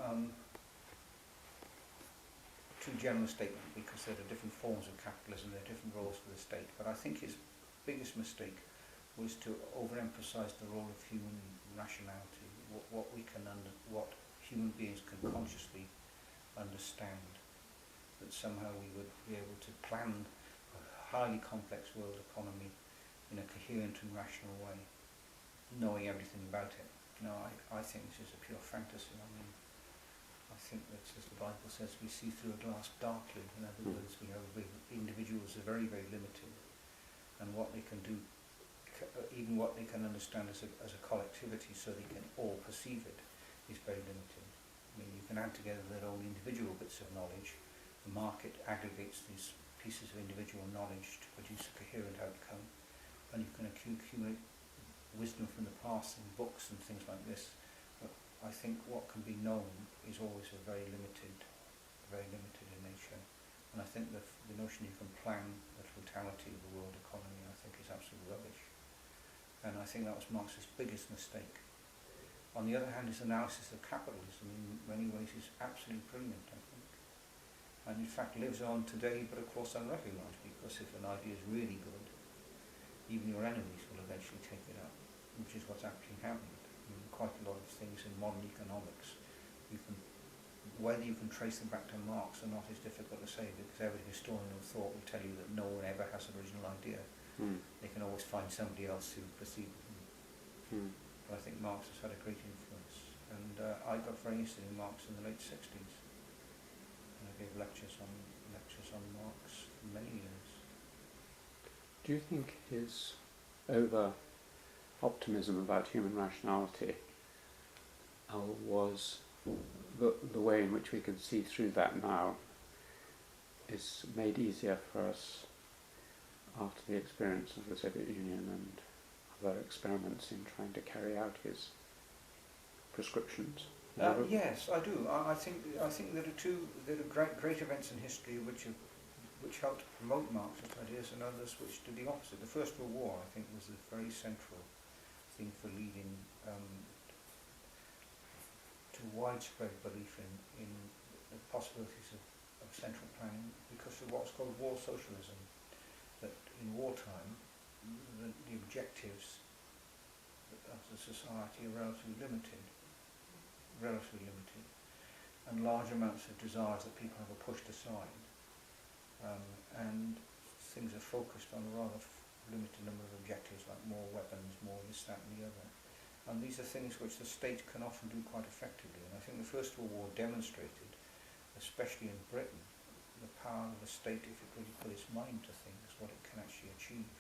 S2: general a statement, because there are different forms of capitalism, there are different roles for the state, but I think his biggest mistake was to overemphasize the role of human rationality, what human beings can consciously understand, that somehow we would be able to plan a highly complex world economy in a coherent and rational way, knowing everything about it. No, I think this is a pure fantasy. I mean, I think that, as the Bible says, we see through a glass darkly. In other words, we have individual schools are very, very limited, and what they can do, even what they can understand as a collectivity so they can all perceive it, is very limited. I mean, you can add together their own individual bits of knowledge. The market aggregates these pieces of individual knowledge to produce a coherent outcome, and you can accumulate wisdom from the past in books and things like this. But I think what can be known is always very limited in nature. And I think the notion you can plan the totality of the world economy, I think, is absolute rubbish. And I think that was Marx's biggest mistake. On the other hand, his analysis of capitalism in many ways is absolutely brilliant, I think. And in fact lives on today, but of course unrecognised, because if an idea is really good, even your enemies will eventually take it up, which is what's actually happened. I mean, quite a lot of things in modern economics, whether you can trace them back to Marx or not is difficult to say, because every historian of thought will tell you that no one ever has an original idea. They can always find somebody else who perceives them. But I think Marx has had a great influence, and I got very interested in Marx in the late 60s, and I gave lectures on Marx for many years.
S1: Do you think his over-optimism about human rationality was the way in which we can see through that now is made easier for us after the experience of the Soviet Union and other experiments in trying to carry out his prescriptions?
S2: Yes, I do. I think there are great events in history which helped promote Marxist ideas, and others which did the opposite. The First World War, I think, was a very central thing for leading to widespread belief in the possibilities of central planning, because of what's called war socialism. That in wartime, the objectives of the society are relatively limited, and large amounts of desires that people have are pushed aside, and things are focused on a rather limited number of objectives, like more weapons, more this, that and the other. And these are things which the state can often do quite effectively. And I think the First World War demonstrated, especially in Britain, the power of the state, if it really put its mind to things, what it can actually achieve.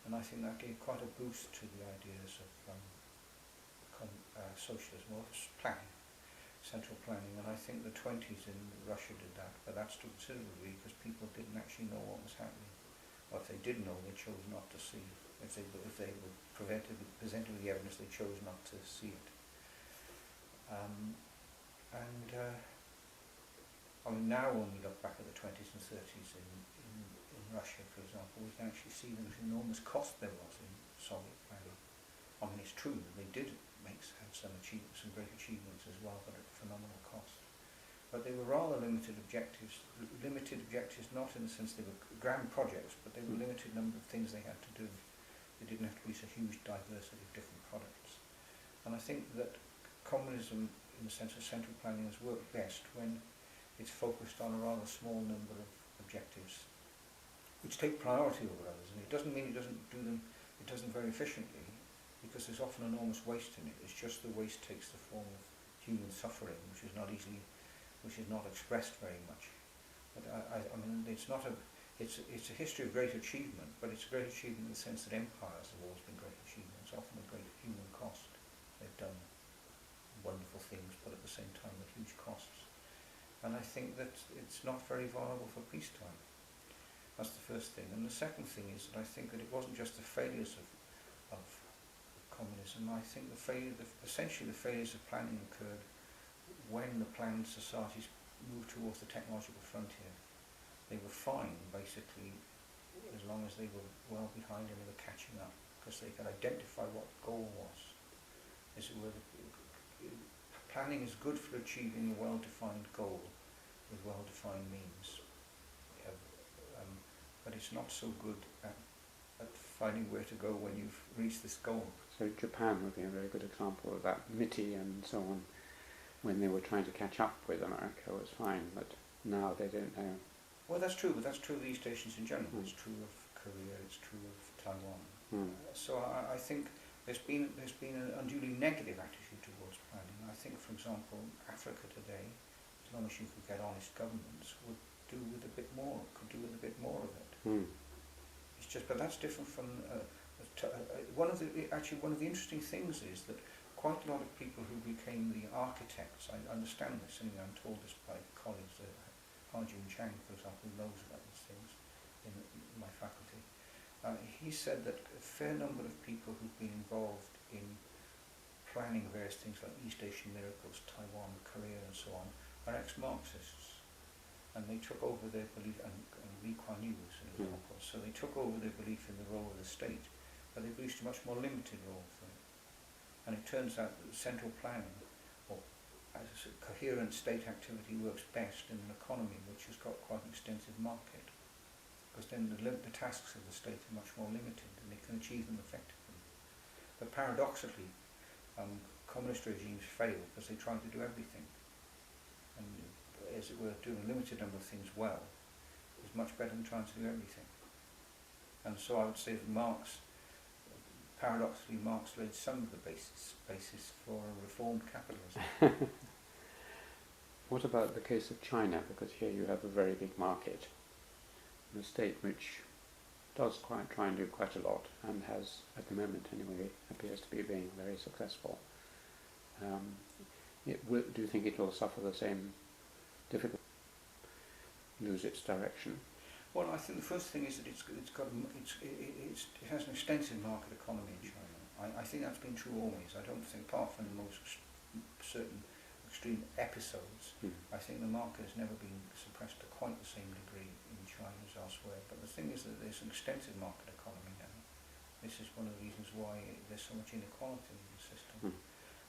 S2: And I think that gave quite a boost to the ideas of socialism, or planning, central planning. And I think the 20s in Russia did that, but that's too considerably because people didn't actually know what was happening. Or if they did know, they chose not to see. If they were presented with the evidence, they chose not to see it. I mean, now when we look back at the 20s and 30s in Russia, for example, we can actually see the enormous cost there was in Soviet planning. I mean, it's true that they did have some great achievements as well, but at phenomenal cost. But they were rather limited objectives not in the sense they were grand projects, but they were limited number of things they had to do. They didn't have to be a huge diversity of different products. And I think that communism, in the sense of central planning, has worked best when it's focused on a rather small number of objectives, which take priority over others. And it doesn't mean it doesn't do them, it doesn't very efficiently, because there's often enormous waste in it. It's just the waste takes the form of human suffering, which is not expressed very much. But I mean, it's a history of great achievement, but it's a great achievement in the sense that empires have always been great achievements, often at great human cost. They've done wonderful things, but at the same time at huge costs. And I think that it's not very viable for peacetime. That's the first thing. And the second thing is that I think that it wasn't just the failures of communism. I think essentially the failures of planning occurred when the planned societies moved towards the technological frontier. They were fine, basically, as long as they were well behind and they were catching up, because they could identify what the goal was. Planning is good for achieving a well-defined goal with well-defined means, but it's not so good at finding where to go when you've reached this goal.
S1: So Japan would be a very good example of that. MITI and so on, when they were trying to catch up with America, was fine, but now they don't know.
S2: Well, that's true, but that's true of East Asians in general. It's true of Korea, it's true of Taiwan. So I think there's been an unduly negative attitude towards planning. I think, for example, Africa today, as long as you could get honest governments, could do with a bit more of it. It's just, but that's different from one of the interesting things is that quite a lot of people who became the architects, I understand this, and I'm told this by colleagues, Arjun Chang, for example, who knows about these things in my faculty. He said that a fair number of people who've been involved in planning various things like East Asian miracles, Taiwan, Korea and so on, are ex-Marxists. And they took over their belief, and Lee Kuan Yew was an example, so they took over their belief in the role of the state, but they've reached a much more limited role for it. And it turns out that central planning, or as a coherent state activity, works best in an economy which has got quite an extensive market, because then the tasks of the state are much more limited and they can achieve them effectively. But paradoxically, communist regimes fail because they try to do everything. And as it were, doing a limited number of things well is much better than trying to do everything. And so I would say that paradoxically, Marx laid some of the basis for a reformed capitalism.
S1: What about the case of China? Because here you have a very big market, and a state which does try and do quite a lot, and has, at the moment anyway, appears to be being very successful. Do you think it will suffer the same difficulty, lose its direction?
S2: Well, I think the first thing is that it has an extensive market economy in China. I think that's been true always. I don't think, apart from the most certain extreme episodes, I think the market has never been suppressed to quite the same degree in China as elsewhere. But the thing is that there's an extensive market economy now. This is one of the reasons why there's so much inequality in the system.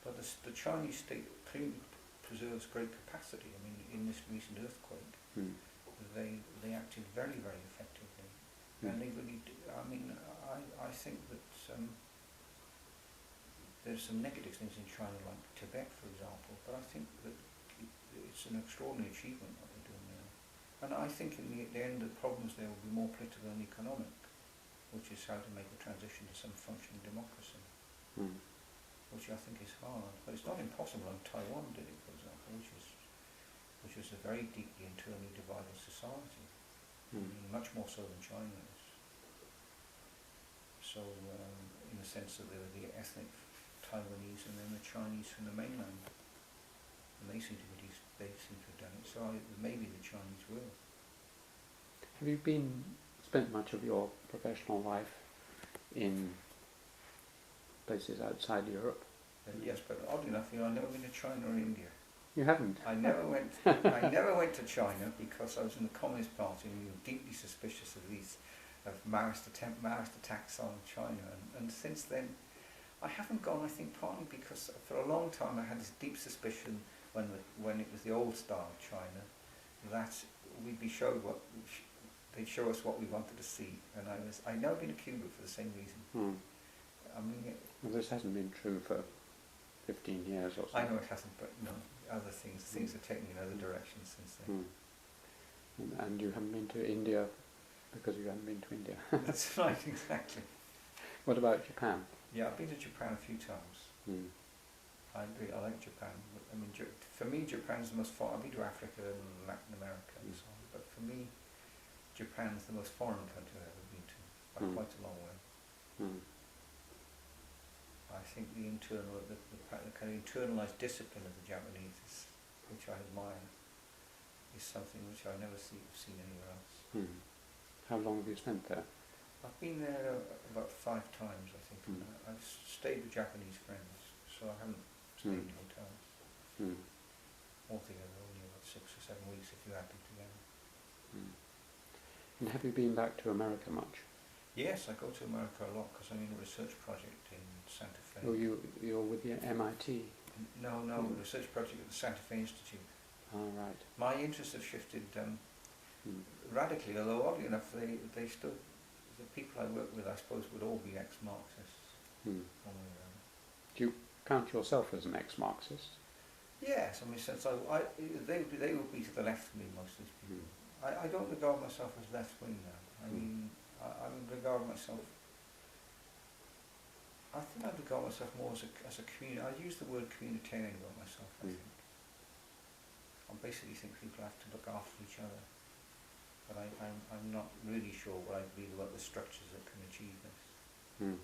S2: But the Chinese state clearly preserves great capacity. I mean, in this recent earthquake, they acted very, very effectively, and they really. I mean, I think that there's some negative things in China, like Tibet, for example. But I think that it's an extraordinary achievement what they're doing now. And I think in the end, the problems there will be more political than economic, which is how to make the transition to some functioning democracy. Which I think is hard, but it's not impossible. And Taiwan did it, for example, which is a very deeply internally divided society, I mean, much more so than China is. So, in the sense that there were the ethnic Taiwanese and then the Chinese from the mainland, and they seem to have done it. So maybe the Chinese will.
S1: Have you spent much of your professional life in places outside Europe?
S2: Yes, but oddly enough, I've never been to China or India.
S1: You haven't?
S2: I never went to China because I was in the Communist Party and we were deeply suspicious of Maoist attacks on China. And since then, I haven't gone. I think partly because for a long time I had this deep suspicion when it was the old style of China that we'd be showed they'd show us what we wanted to see. And I'd never been to Cuba for the same reason. I mean,
S1: well, this hasn't been true for 15 years or so.
S2: I know it hasn't, but no, other things are taking in other directions since then.
S1: And you haven't been to India because you haven't been to India.
S2: That's right, exactly.
S1: What about Japan?
S2: Yeah, I've been to Japan a few times. I agree, I like Japan. I mean, for me, Japan's the most foreign. I've been to Africa and Latin America and so on, but for me, Japan's the most foreign country I've ever been to, by quite a long way. I think the kind of internalized discipline of the Japanese, which I admire, is something which I've never seen anywhere else.
S1: How long have you spent there?
S2: I've been there about 5 times, I think. I've stayed with Japanese friends, so I haven't stayed in hotels. Altogether, only about 6 or 7 weeks if you add them together.
S1: And have you been back to America much?
S2: Yes, I go to America a lot because I'm in a research project in Santa Fe.
S1: Oh, you're with the MIT?
S2: No, a research project at the Santa Fe Institute.
S1: Oh, right.
S2: My interests have shifted radically, although oddly enough, they still, the people I work with, I suppose, would all be ex-Marxists. One way or other.
S1: Do you count yourself as an ex-Marxist?
S2: Yes, I mean, since they would be to the left of me, most of these people. I don't regard myself as left-wing now. I mean, I regard myself. I think I regard myself more as a community. I use the word communitarian about myself. I think. I basically think people have to look after each other. but I'm not really sure what I believe about the structures that can achieve this.
S1: Mm.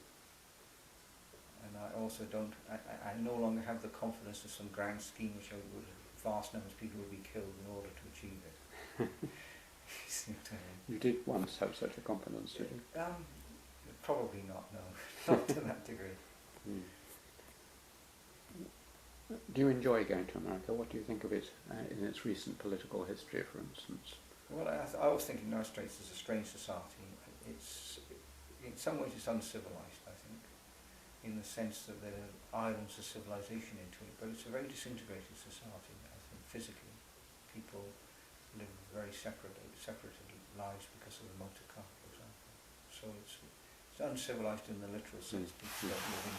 S2: And I also don't, I no longer have the confidence of some grand scheme which would vast numbers of people would be killed in order to achieve it. You see what I mean?
S1: You did once have such a confidence, did you?
S2: Probably not, no. Not to that degree.
S1: Mm. Do you enjoy going to America? What do you think of it in its recent political history, for instance?
S2: Well, I was thinking the United States is a strange society. It's, in some ways it's uncivilized, I think, in the sense that there are islands of civilization into it, but it's a very disintegrated society, I think, physically. People live very separated lives because of the motor car, for example. So it's uncivilized in the literal sense. People don't live in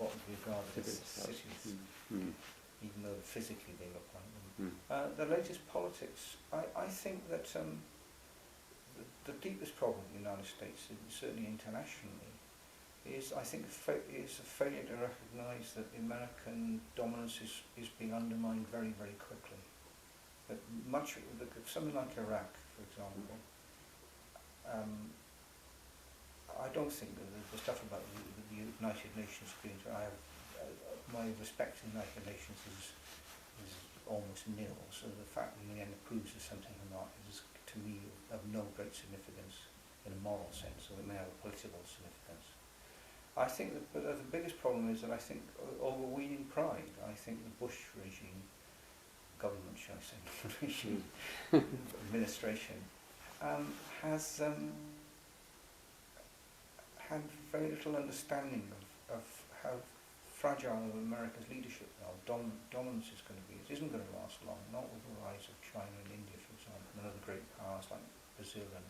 S2: what would be regarded as cities, even though physically they look like them. The latest politics, I think that the deepest problem in the United States, and certainly internationally, is I think is a failure to recognise that American dominance is being undermined very, very quickly. That something like Iraq, for example, I don't think that the stuff about the United Nations being, my respect for the United Nations is almost nil. So the fact that in the end approves of something or not is, to me, of no great significance in a moral sense, or it may have a political significance. I think that the biggest problem is that I think overweening pride. I think the Bush regime, government, shall I say, regime, administration, has had very little understanding of how fragile America's leadership or dominance is going to be. It isn't going to last long, not with the rise of China and India, for example, and other great powers like Brazil and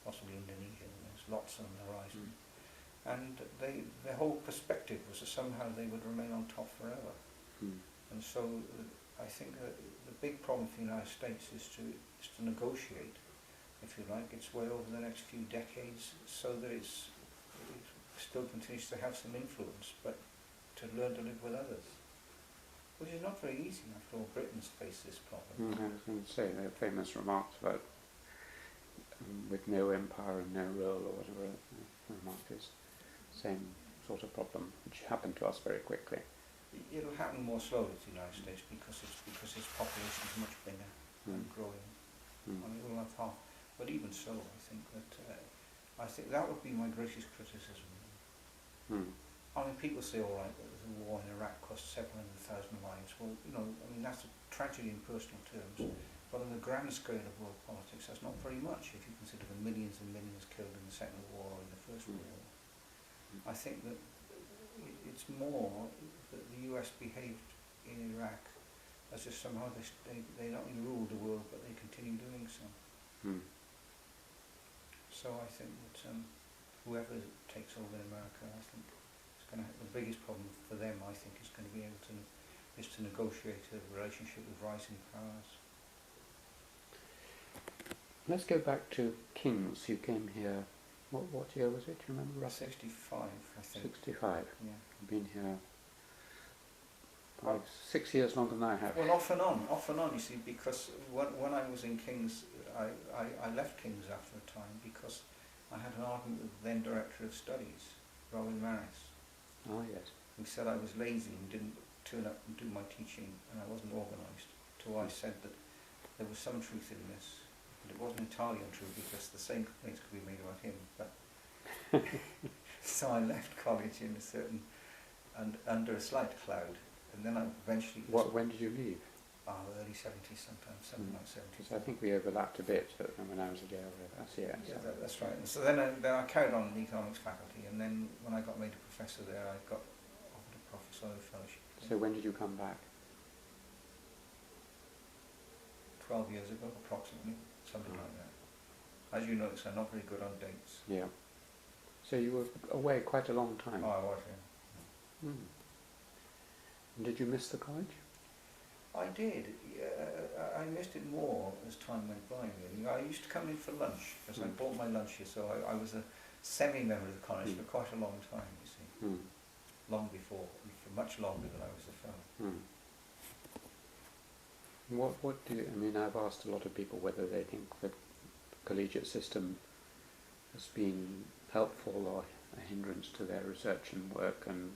S2: possibly Indonesia. There's lots on the horizon. And their whole perspective was that somehow they would remain on top forever. And so I think that the big problem for the United States is to negotiate, if you like, its way over the next few decades so that it still continues to have some influence, but to learn to live with others. Which is not very easy, after all. Britain's faced this problem.
S1: I was going to say, their famous remarks about with no empire and no rule, or whatever the remark is. Same sort of problem, which happened to us very quickly.
S2: It'll happen more slowly to the United States because its population is much bigger and growing. I mean, we'll have half. But even so, I think that would be my greatest criticism. I mean, people say, all right, the war in Iraq cost 700,000 lives. Well, I mean, that's a tragedy in personal terms. But on the grand scale of world politics, that's not very much if you consider the millions and millions killed in the Second World War and the First World War. I think that it's more that the US behaved in Iraq as if somehow they not only ruled the world, but they continue doing so. So I think that whoever takes over in America, I think it's going to have the biggest problem for them. I think is going to be able to negotiate a relationship with rising powers.
S1: Let's go back to Kings, who came here. What year was it? Do you remember?
S2: 65, I think.
S1: 65.
S2: Yeah.
S1: I've been here 6 years longer than I have.
S2: Well, off and on. You see, because when I was in King's, I left King's after a time because I had an argument with the then Director of Studies, Robin Maris.
S1: Oh yes.
S2: Who said I was lazy and didn't turn up and do my teaching, and I wasn't organised. So I said that there was some truth in this. But it wasn't entirely untrue because the same complaints could be made about him. But so I left college in a certain under a slight cloud, and then I eventually.
S1: When did you leave?
S2: Early 70s, something like 70s.
S1: So I think we overlapped a bit when I was at Yale.
S2: Yeah, that's right. And so then I carried on in the economics faculty, and then when I got made a professor there, I got offered a professorial fellowship.
S1: So when did you come back?
S2: 12 years ago, approximately. Something like that. As you notice, I'm not very good on dates.
S1: Yeah. So you were away quite a long time.
S2: Oh, I was, yeah.
S1: And did you miss the college?
S2: I did. I missed it more as time went by, really. I used to come in for lunch, because I bought my lunch here, so I was a semi-member of the college for quite a long time, you see. Long before, for much longer than I was a fellow.
S1: What do you, I mean, I've asked a lot of people whether they think that collegiate system has been helpful or a hindrance to their research and work and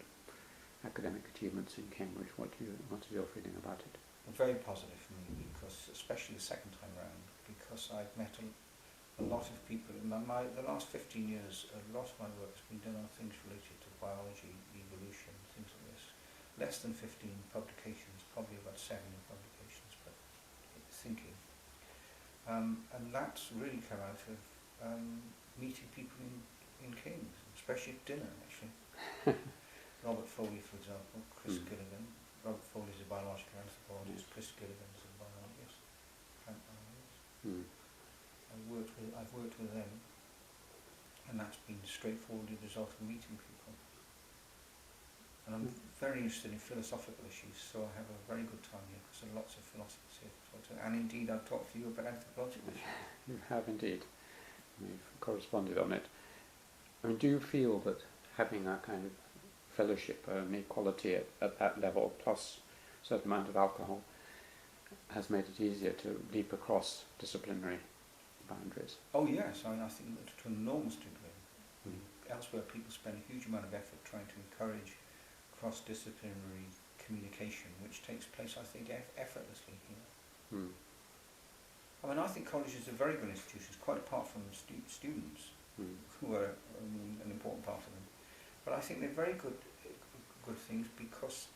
S1: academic achievements in Cambridge? What is your feeling about it?
S2: Very positive for me, because especially the second time round, because I've met a lot of people. In the last 15 years, a lot of my work has been done on things related to biology, evolution, things like this. Less than 15 publications, probably about 7 publications, but thinking. And that's really come out of meeting people in Kings, especially at dinner, actually. Robert Foley, for example, Chris Gilligan. Robert Foley is a biological anthropologist, Chris Gilligan is a biologist. I've worked with them, and that's been straightforwardly the result of meeting people. And I'm very interested in philosophical issues, so I have a very good time here, because there are lots of philosophers here. And indeed, I've talked to you about anthropological issues.
S1: You have indeed. We've corresponded on it. I mean, do you feel that having a kind of fellowship, an equality at that level, plus a certain amount of alcohol, has made it easier to leap across disciplinary boundaries?
S2: Oh yes, I think that to an enormous degree. Elsewhere people spend a huge amount of effort trying to encourage cross-disciplinary communication, which takes place, I think, effortlessly here. I mean, I think colleges are very good institutions, quite apart from students, who are an important part of them. But I think they're very good things, because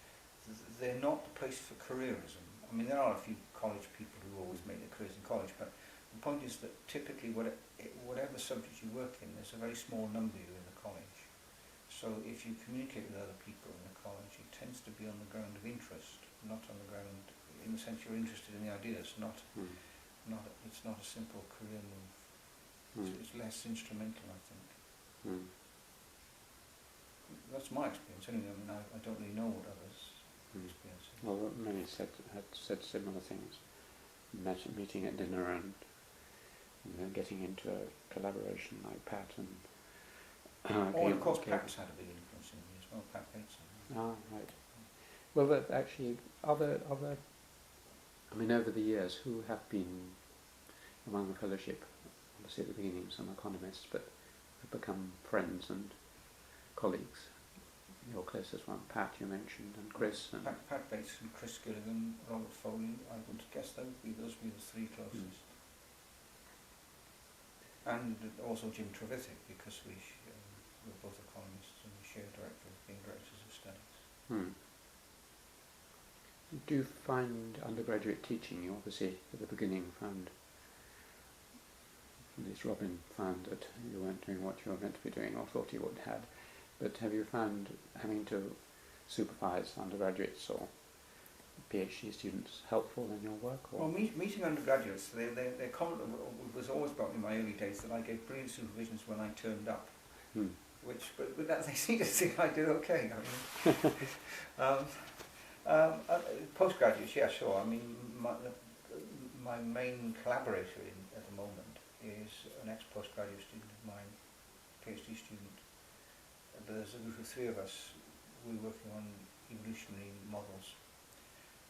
S2: they're not the place for careerism. I mean, there are a few college people who always make their careers in college, but the point is that typically whatever subject you work in, there's a very small number of you in the college. So if you communicate with other people in the college, it tends to be on the ground of interest, not on the ground, in the sense you're interested in the ideas, it's not a simple career move. It's less instrumental, I think. That's my experience anyway. I mean, I don't really know what others experience.
S1: Well, many had said similar things. Meeting at dinner and then getting into a collaboration like Pat and...
S2: and of course Pat's had a big influence on me as well, Pat Bateson.
S1: Ah, right. Well, but actually, other, I mean, over the years, who have been among the fellowship, obviously at the beginning some economists, but have become friends and colleagues? Your closest one, Pat, you mentioned, and Chris. And
S2: Pat Bateson, Chris Gilligan, Robert Foley. I would guess those would be the three closest. And also Jim Trevithick, because we're both economists and we share being directors of studies.
S1: Do you find undergraduate teaching, you obviously at the beginning found, at least Robin found that you weren't doing what you were meant to be doing or thought you would have, but have you found having to supervise undergraduates or PhD students helpful in your work? Or? Well,
S2: meeting undergraduates, their comment was always about in my early days that I gave brilliant supervisions when I turned up, but that they seem to think I did okay. I mean, postgraduates, yeah, sure. I mean, my main collaborator at the moment is an ex-postgraduate student of mine, PhD student. There's a group of 3 of us. We're working on evolutionary models.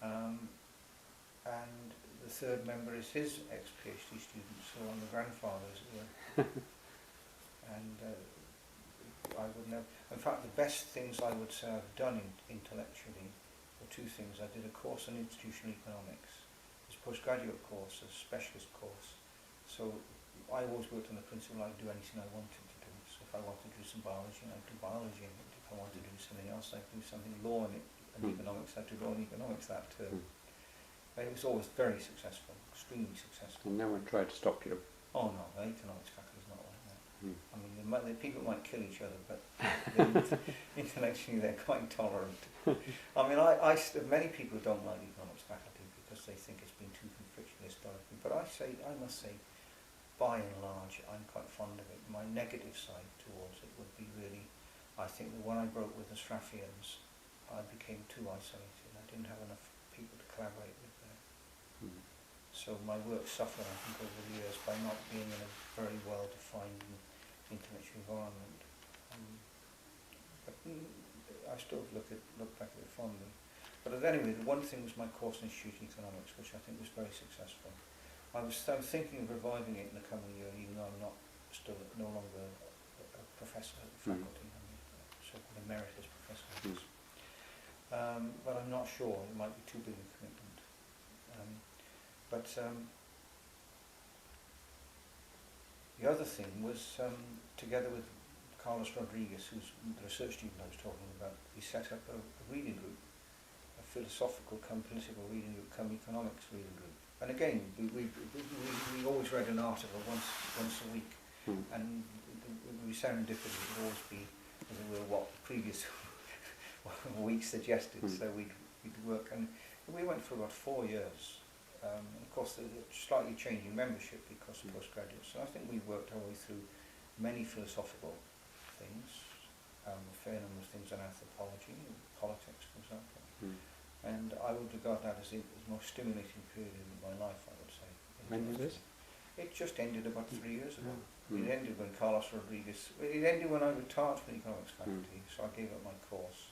S2: And the 3rd member is his ex-PhD student, so I'm the grandfather, as it were. And I would never... In fact, the best things I would say I've done intellectually were 2 things. I did a course on institutional economics. It's a postgraduate course, a specialist course. So I always worked on the principle I'd do anything I wanted to do. So if I wanted to do some biology, I'd do biology in it. If I wanted to do something else, I'd do something law in it. And economics, I'd do law and economics that term. But it was always very successful, extremely successful.
S1: And no one tried to stop you?
S2: Oh no, the economics faculty is not like that. I mean, the people might kill each other, but intellectually they're quite tolerant. I mean, many people don't like the economics faculty because they think it's been too conflictual historically. But I must say, by and large, I'm quite fond of it. My negative side towards it would be really, I think that when I broke with the Straffians, I became too isolated. I didn't have enough people to collaborate with there. So my work suffered, I think, over the years by not being in a very well-defined intellectual environment. But I still look back at it fondly. But anyway, the one thing was my course in institutional economics, which I think was very successful. I'm thinking of reviving it in the coming year, even though I'm no longer a professor at the faculty. I'm a so-called emeritus professor. But I'm not sure. It might be too big a commitment. The other thing was, together with Carlos Rodriguez, who's the research student I was talking about, we set up a reading group, a philosophical come political reading group, come economics reading group. And again, we always read an article once a week, and we serendipity would always be, as it were, what the previous week suggested. So we'd work, and we went for about 4 years. And of course, a slightly changing membership because of postgraduate. So I think we worked our way through many philosophical things, a fair number of things on anthropology, politics, for example. And I would regard that as the most stimulating period in my life, I would say.
S1: When was this?
S2: It just ended about 3 years ago. It ended when Carlos Rodriguez, it ended when I retired from the economics faculty, so I gave up my course.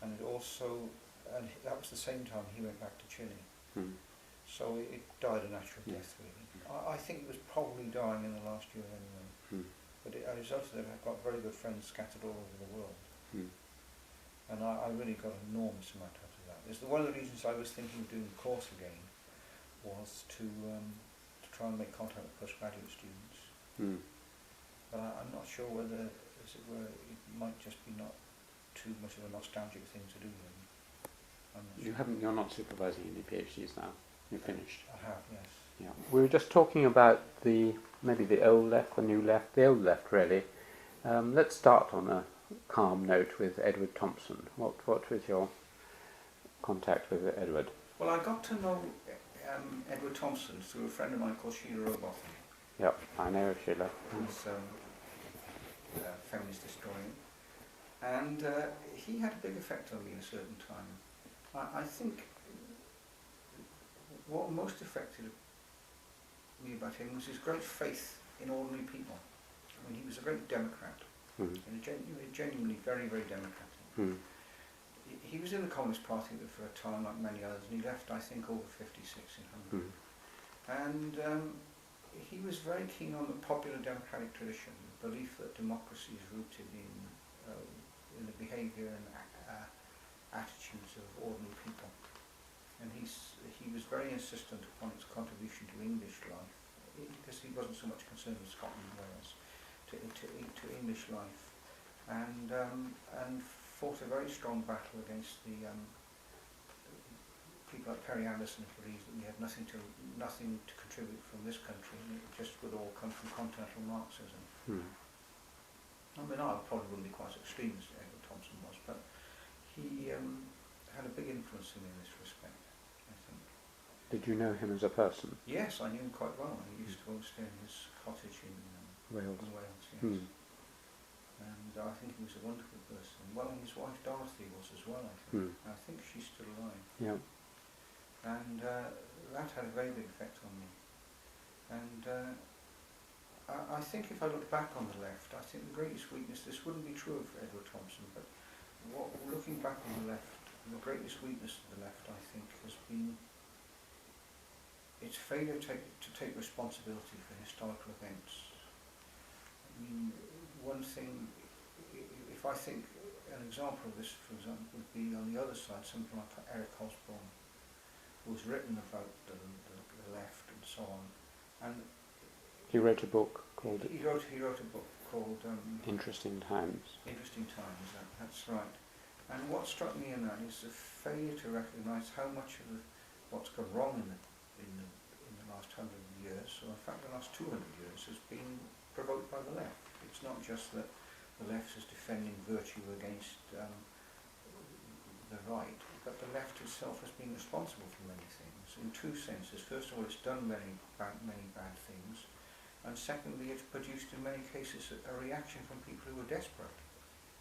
S2: And it also, and that was the same time he went back to Chile. So it died a natural death, really. I think it was probably dying in the last year anyway. But as a result of that, I've got very good friends scattered all over the world. And I really got an enormous amount out of that. One of the reasons I was thinking of doing the course again was to try and make contact with postgraduate students. But I'm not sure whether, as it were, it might just be not too much of a nostalgic thing to do. Really. I'm not sure.
S1: You're not supervising any PhDs now. You're finished.
S2: I have, yes.
S1: Yeah. We were just talking about maybe the old left, the new left, the old left really. Let's start on a calm note with Edward Thompson. What was your contact with Edward?
S2: Well, I got to know Edward Thompson through a friend of mine called Sheila Rowthorn.
S1: Yep, I know Sheila.
S2: Who's a feminist historian. And he had a big effect on me at a certain time. I think what most affected me about him was his great faith in ordinary people. I mean, he was a great democrat. And genuinely very, very democratic. He was in the Communist Party for a time, like many others, and he left, I think, over 56 in Hungary. And he was very keen on the popular democratic tradition, the belief that democracy is rooted in the behaviour and attitudes of ordinary people. And he was very insistent upon its contribution to English life, because he wasn't so much concerned with Scotland and Wales, to English life, and fought a very strong battle against the people like Perry Anderson, who believed that we had nothing to contribute from this country, and it just would all come from continental Marxism. I mean, I probably wouldn't be quite as extreme as Edward Thompson was, but he had a big influence on me in this respect, I think.
S1: Did you know him as a person?
S2: Yes, I knew him quite well. I used to go stay in his cottage in Wales, yes. And I think he was a wonderful person. Well, and his wife Dorothy was as well, I think. I think she's still alive. Yeah. And that had a very big effect on me. And I think if I look back on the left, I think the greatest weakness, this wouldn't be true of Edward Thompson, but looking back on the left, the greatest weakness of the left, I think, has been its failure to take responsibility for historical events. I mean, one thing, if I think an example of this, for example, would be on the other side, something like Eric Hobsbawm, who's written about the left and so on. And
S1: he wrote a book called...
S2: He wrote a book called...
S1: Interesting Times.
S2: Interesting Times, that's right. And what struck me in that is the failure to recognise how much of what's gone wrong in the last 100 years, or in fact the last 200 years, has been provoked by the left. It's not just that the left is defending virtue against the right, but the left itself has been responsible for many things, in two senses. First of all, it's done many bad things, and secondly, it's produced in many cases a reaction from people who were desperate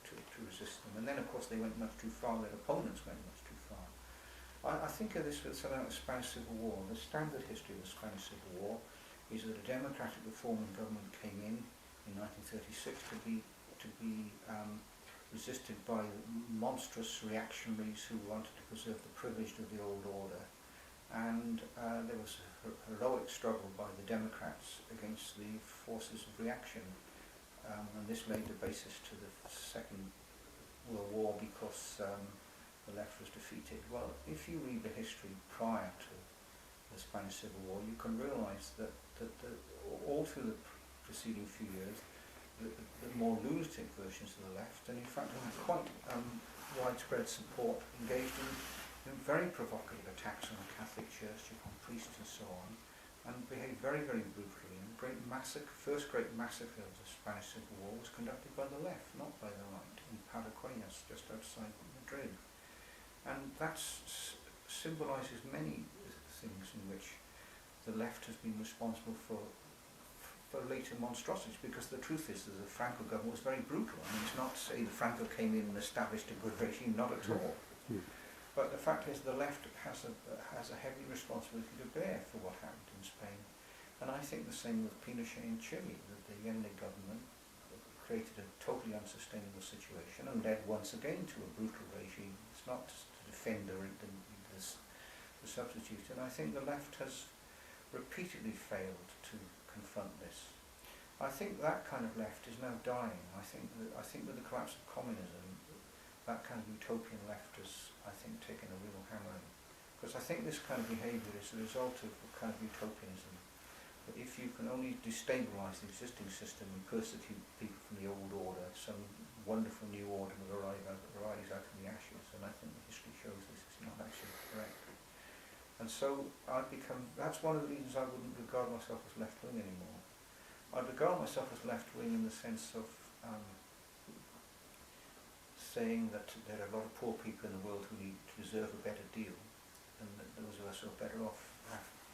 S2: to resist them. And then, of course, they went much too far, their opponents went much too far. I think of this with something like the Spanish Civil War. The standard history of the Spanish Civil War is that a democratic reforming government came in 1936 to be resisted by monstrous reactionaries who wanted to preserve the privilege of the old order, and there was a heroic struggle by the Democrats against the forces of reaction, and this laid the basis to the Second World War because the left was defeated. Well, if you read the history prior to the Spanish Civil War, you can realise that all through the preceding few years, the more lunatic versions of the left, and in fact had quite widespread support, engaged in very provocative attacks on the Catholic Church, upon priests and so on, and behaved very, very brutally. And first great massacre of the Spanish Civil War was conducted by the left, not by the right, in Paracuenas, just outside Madrid. And that symbolises many things in which the left has been responsible for later monstrosities, because the truth is that the Franco government was very brutal. I mean, it's not to say that Franco came in and established a good regime, not at all. But the fact is the left has a heavy responsibility to bear for what happened in Spain. And I think the same with Pinochet in Chile, that the Allende government created a totally unsustainable situation and led once again to a brutal regime. It's not to defend the substitute. And I think the left has repeatedly failed to confront this. I think that kind of left is now dying. I think with the collapse of communism, that kind of utopian left has, I think, taken a real hammering. Because I think this kind of behaviour is a result of a kind of utopianism. But if you can only destabilise the existing system and persecute people from the old order, some wonderful new order will arise out of the ashes, and I think the history shows this is not actually correct. And so that's one of the reasons I wouldn't regard myself as left-wing anymore. I'd regard myself as left-wing in the sense of saying that there are a lot of poor people in the world who deserve a better deal, and that those of us who are better off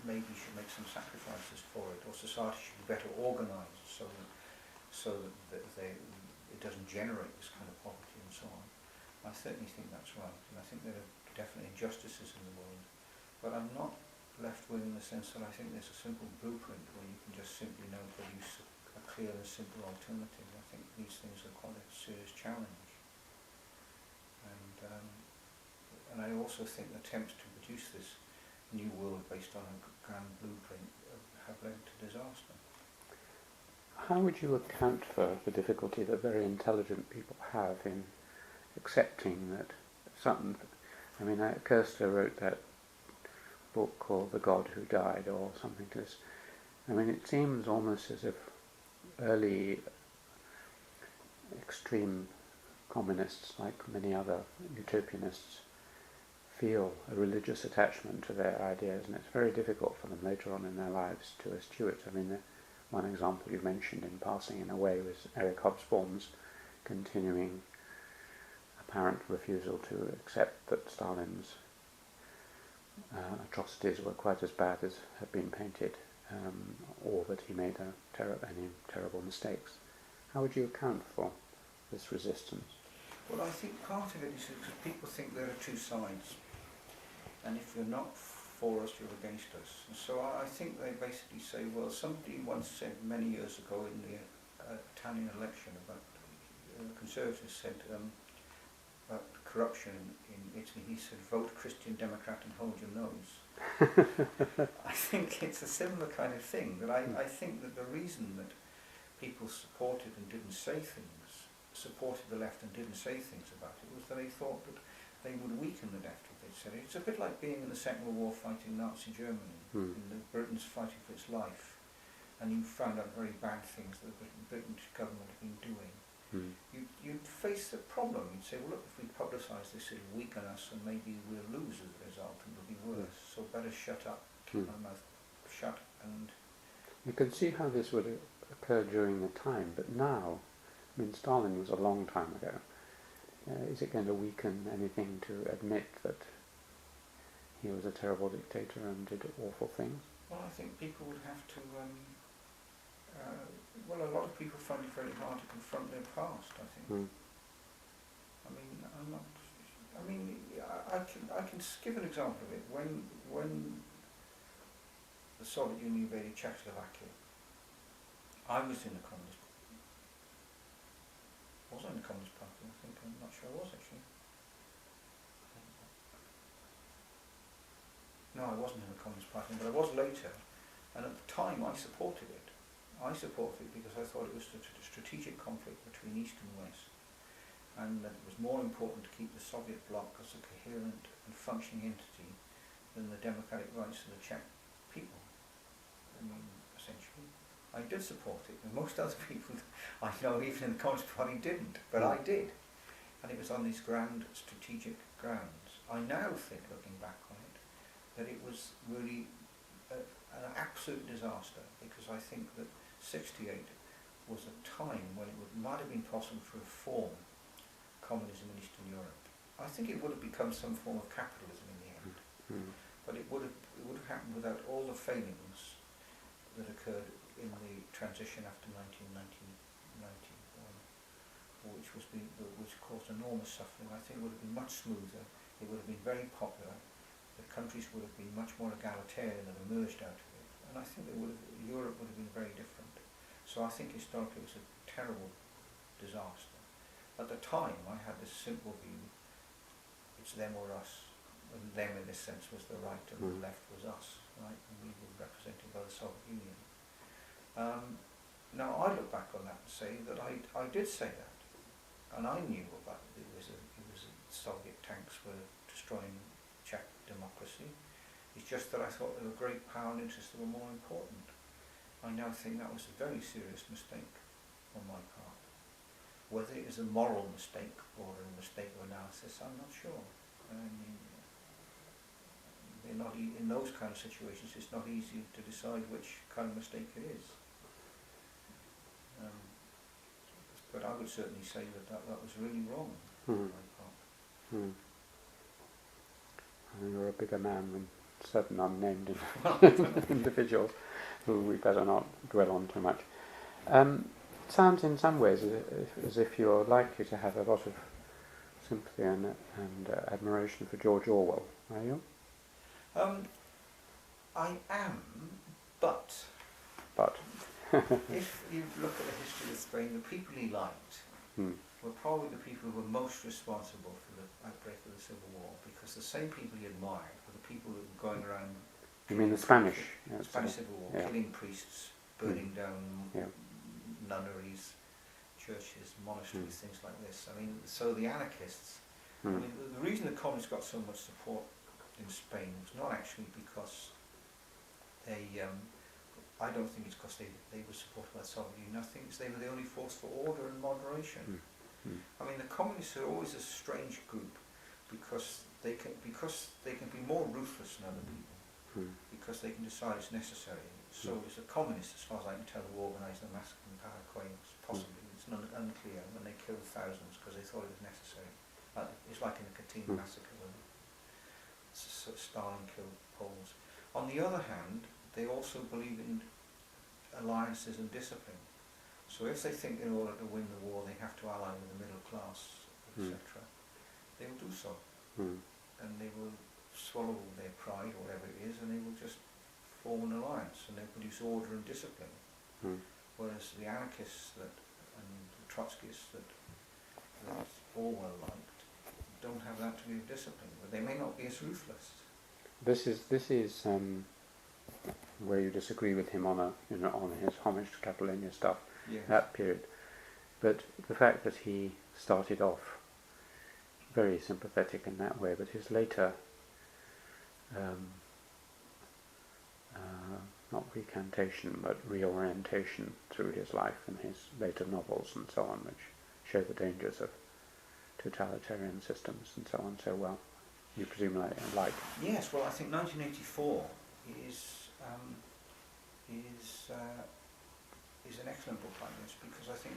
S2: maybe should make some sacrifices for it, or society should be better organised so that it doesn't generate this kind of poverty and so on. I certainly think that's right, and I think there are definitely injustices in the world. But I'm not left-wing in the sense that I think there's a simple blueprint where you can just simply now produce a clear and simple alternative. I think these things are quite a serious challenge. And I also think attempts to produce this new world based on a grand blueprint have led to disaster.
S1: How would you account for the difficulty that very intelligent people have in accepting that something... I mean, Kirster wrote that book called The God Who Died, or something to this. I mean, it seems almost as if early extreme communists, like many other utopianists, feel a religious attachment to their ideas, and it's very difficult for them later on in their lives to eschew it. I mean, one example you mentioned in passing in a way was Eric Hobsbawm's continuing apparent refusal to accept that Stalin's atrocities were quite as bad as had been painted, or that he made any terrible mistakes. How would you account for this resistance?
S2: Well, I think part of it is because people think there are two sides, and if you're not for us, you're against us. And so I think they basically say, well, somebody once said many years ago in the Italian election about conservatives said about corruption in Italy, he said, vote Christian Democrat and hold your nose. I think it's a similar kind of thing, that I think that the reason that people supported and didn't say things, supported the left and didn't say things about it, was that they thought that they would weaken the left if they said it. It's a bit like being in the Second World War fighting Nazi Germany, and Britain's fighting for its life, and you found out very bad things that the British government had been doing. You'd face the problem. You'd say, well, look, if we publicise this, it'll weaken us, and maybe we'll lose as a result, and it'll be worse. So better shut up, keep my mouth shut. And
S1: you can see how this would occur during the time, but now, I mean, Stalin was a long time ago. Is it going to weaken anything to admit that he was a terrible dictator and did awful things?
S2: Well, I think people would have to... well, a lot of people find it very hard to confront their past, I think. I mean, I'm not... I mean, I can give an example of it. When the Soviet Union invaded Czechoslovakia, I was in the Communist Party. Was I in the Communist Party? I think I'm not sure I was, actually. No, I wasn't in the Communist Party, but I was later, and at the time I supported it. I supported it because I thought it was a strategic conflict between East and West, and that it was more important to keep the Soviet bloc as a coherent and functioning entity than the democratic rights of the Czech people. I mean, essentially, I did support it, and most other people I know, even in the Communist Party, didn't, but I did. And it was on these grand strategic grounds. I now think, looking back on it, that it was really an absolute disaster, because I think that 68 was a time when it might have been possible to reform communism in Eastern Europe. I think it would have become some form of capitalism in the end, but it would have happened without all the failings that occurred in the transition after 1990, which caused enormous suffering. I think it would have been much smoother. It would have been very popular. The countries would have been much more egalitarian and emerged out of it. And I think Europe would have been very different. So I think historically it was a terrible disaster. At the time I had this simple view, it's them or us. And them in this sense was the right and the left was us, right? And we were represented by the Soviet Union. Now I look back on that and say that I did say that. And I knew about it was Soviet tanks were destroying Czech democracy. It's just that I thought there were great power and interests that were more important. I now think that was a very serious mistake on my part. Whether it is a moral mistake or a mistake of analysis, I'm not sure. I mean, in those kind of situations, it's not easy to decide which kind of mistake it is. But I would certainly say that was really wrong on my part.
S1: You're a bigger man than certain unnamed individuals who we better not dwell on too much. It sounds in some ways as if you're likely to have a lot of sympathy and admiration for George Orwell, are you?
S2: I am, but if you look at the history of Spain, the people he liked were probably the people who were most responsible for the outbreak of the Civil War, because the same people he admired were the people who were going around...
S1: You mean the Spanish?
S2: Spanish Civil War, killing priests, burning down nunneries, churches, monasteries, things like this. I mean, so the anarchists... I mean, the reason the communists got so much support in Spain was not actually because they... I don't think it's because they were supported by the Soviet Union. I think they were the only force for order and moderation. I mean, the communists are always a strange group because they can be more ruthless than other people because they can decide it's necessary. So as a communist, as far as I can tell, who organised the massacre in Paraguay, possibly it's unclear when they killed thousands because they thought it was necessary. It's like in the Katyn massacre when Stalin killed Poles. On the other hand, they also believe in alliances and discipline. So if they think in order to win the war they have to ally with the middle class, etc., they will do so. And they will swallow their pride, or whatever it is, and they will just form an alliance, and they produce order and discipline. Whereas the anarchists and the Trotskyists that Orwell liked don't have that degree of discipline, but they may not be as ruthless.
S1: This is where you disagree with him on his homage to Catalonia stuff, that period. But the fact that he started off very sympathetic in that way, but his later, not recantation, but reorientation through his life and his later novels and so on, which show the dangers of totalitarian systems and so on so well, you presumably like.
S2: Yes, well, I think 1984 is an excellent book like this, because I think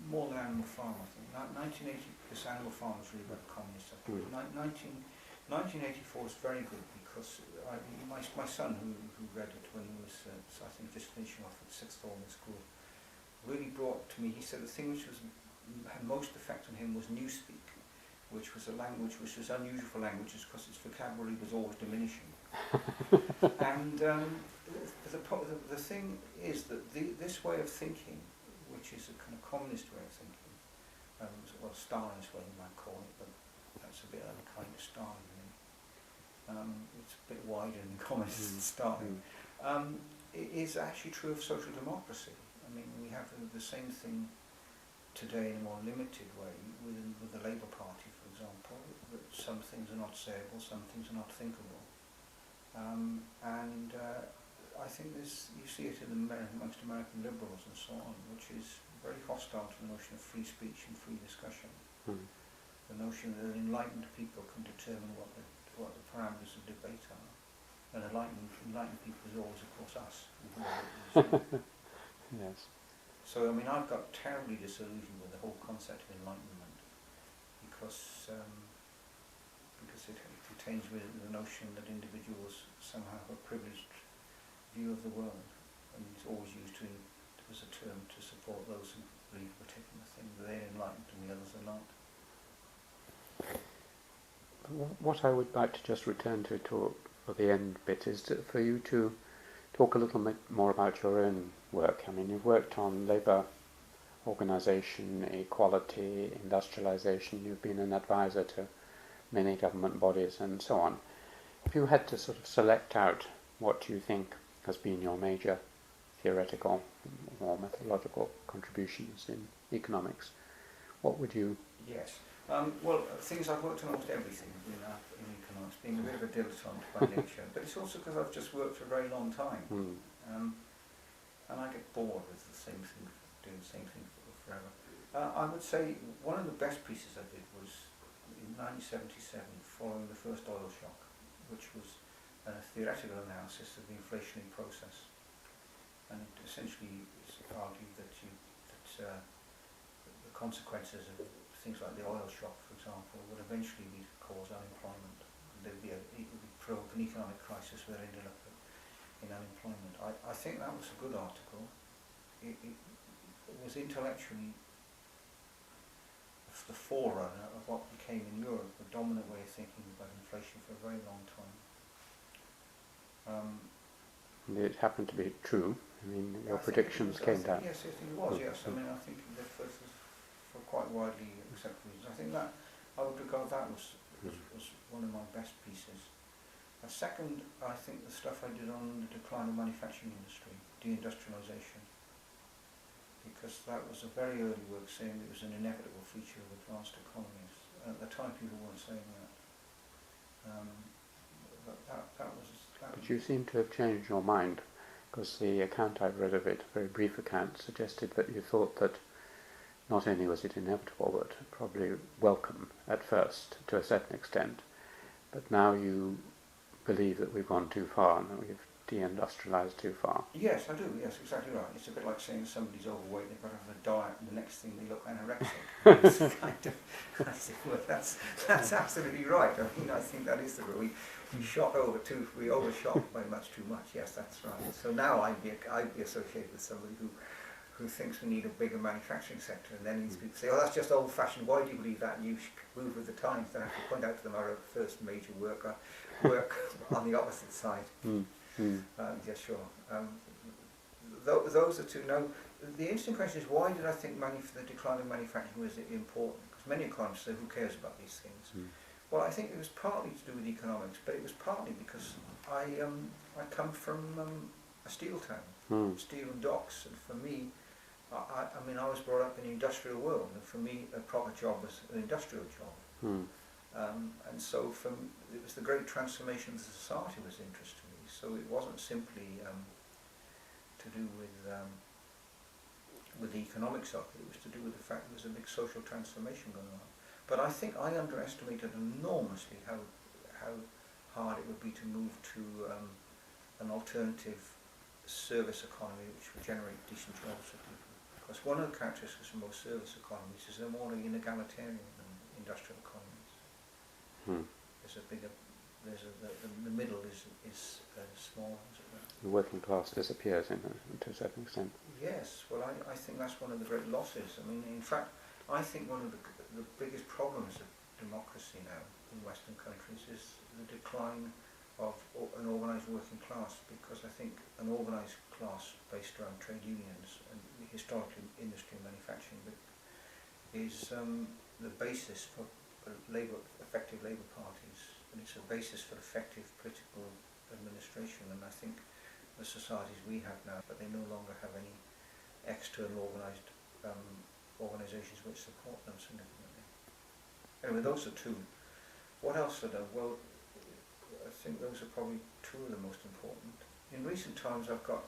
S2: more than Animal Farm, I think 1980, because Animal Farm was really about communists. 1984 is very good because my son, who read it when he was, I think, just finishing off at sixth form in school, really brought to me. He said the thing which had most effect on him was Newspeak, which was a language which was unusual for languages because its vocabulary was always diminishing. And the thing is that this way of thinking, which is a kind of communist way of thinking, well, Stalin's way you might call it, but that's a bit unkind to Stalin, really. it's a bit wider than communist starting, is actually true of social democracy. I mean, we have the same thing today in a more limited way with the Labour Party, for example, that some things are not sayable, some things are not thinkable. I think you see it amongst American liberals and so on, which is very hostile to the notion of free speech and free discussion. The notion that enlightened people can determine what the parameters of debate are. And enlightened people is always, of course, us.
S1: Yes.
S2: So, I mean, I've got terribly disillusioned with the whole concept of enlightenment because it contains with it the notion that individuals somehow have a privileged view of the world, and it's always used as a term to support those who believe a particular thing, that they're enlightened and the others are not.
S1: What I would like to just return to for the end bit is for you to talk a little bit more about your own work. I mean, you've worked on labour organisation, equality, industrialisation, you've been an advisor to many government bodies and so on. If you had to sort of select out what you think has been your major theoretical or methodological contributions in economics, what would you...
S2: Yes. Well, things I've worked on almost everything in economics, being a bit of a dilettante by nature, but it's also because I've just worked for a very long time, and I get bored with the same thing, doing the same thing forever. I would say one of the best pieces I did was in 1977, following the first oil shock, which was a theoretical analysis of the inflationary process, and essentially it's argued that the consequences of things like the oil shock, for example, would eventually be to cause unemployment. It would provoke an economic crisis that ended up in unemployment. I think that was a good article. It was intellectually the forerunner of what became in Europe the dominant way of thinking about inflation for a very long time.
S1: It happened to be true. I mean, your predictions came down.
S2: Yes, I think it was, yes. I mean, I think the first was for quite widely accepted reasons. I think that, I would regard that was one of my best pieces. Second, I think the stuff I did on the decline of manufacturing industry, deindustrialisation, because that was a very early work saying it was an inevitable feature of advanced economies. At the time, people weren't saying that.
S1: But you seem to have changed your mind, because the account I've read of it, a very brief account, suggested that you thought that not only was it inevitable, but probably welcome at first, to a certain extent, but now you believe that we've gone too far and that we've deindustrialised too far.
S2: Yes, I do, yes, exactly right. It's a bit like saying somebody's overweight, they've got to have a diet, and the next thing they look anorexic. That's absolutely right. I think that is the rule. We overshot by much too much, yes, that's right. So now I'd be associated with somebody who thinks we need a bigger manufacturing sector, and then these people say, oh, that's just old-fashioned, why do you believe that? And you should move with the times. Then I have to point out to them our first major work on the opposite side. Yeah, sure. Those are two. Now, the interesting question is, why did I think the decline of manufacturing was important? Because many economists say, who cares about these things? Well, I think it was partly to do with economics, but it was partly because I come from a steel town, steel and docks, and for me, I was brought up in the industrial world, and for me, a proper job was an industrial job. And so it was the great transformation of the society was interest to me. So it wasn't simply to do with the economics of it. It was to do with the fact there was a big social transformation going on. But I think I underestimated enormously how hard it would be to move to an alternative service economy which would generate decent jobs for people. Because one of the characteristics of most service economies is they're more inegalitarian than industrial economies. The middle is small, as it were.
S1: The working class disappears to a certain extent.
S2: Yes, well, I think that's one of the great losses. I mean, in fact, I think one of the biggest problems of democracy now in Western countries is the decline of an organised working class, because I think an organised class based around trade unions and historically industry and manufacturing is the basis for effective labour parties and it's a basis for effective political administration. And I think the societies we have now, but they no longer have any external organisations which support them significantly. Anyway, those are two. What else are there? Well, I think those are probably two of the most important. In recent times I've got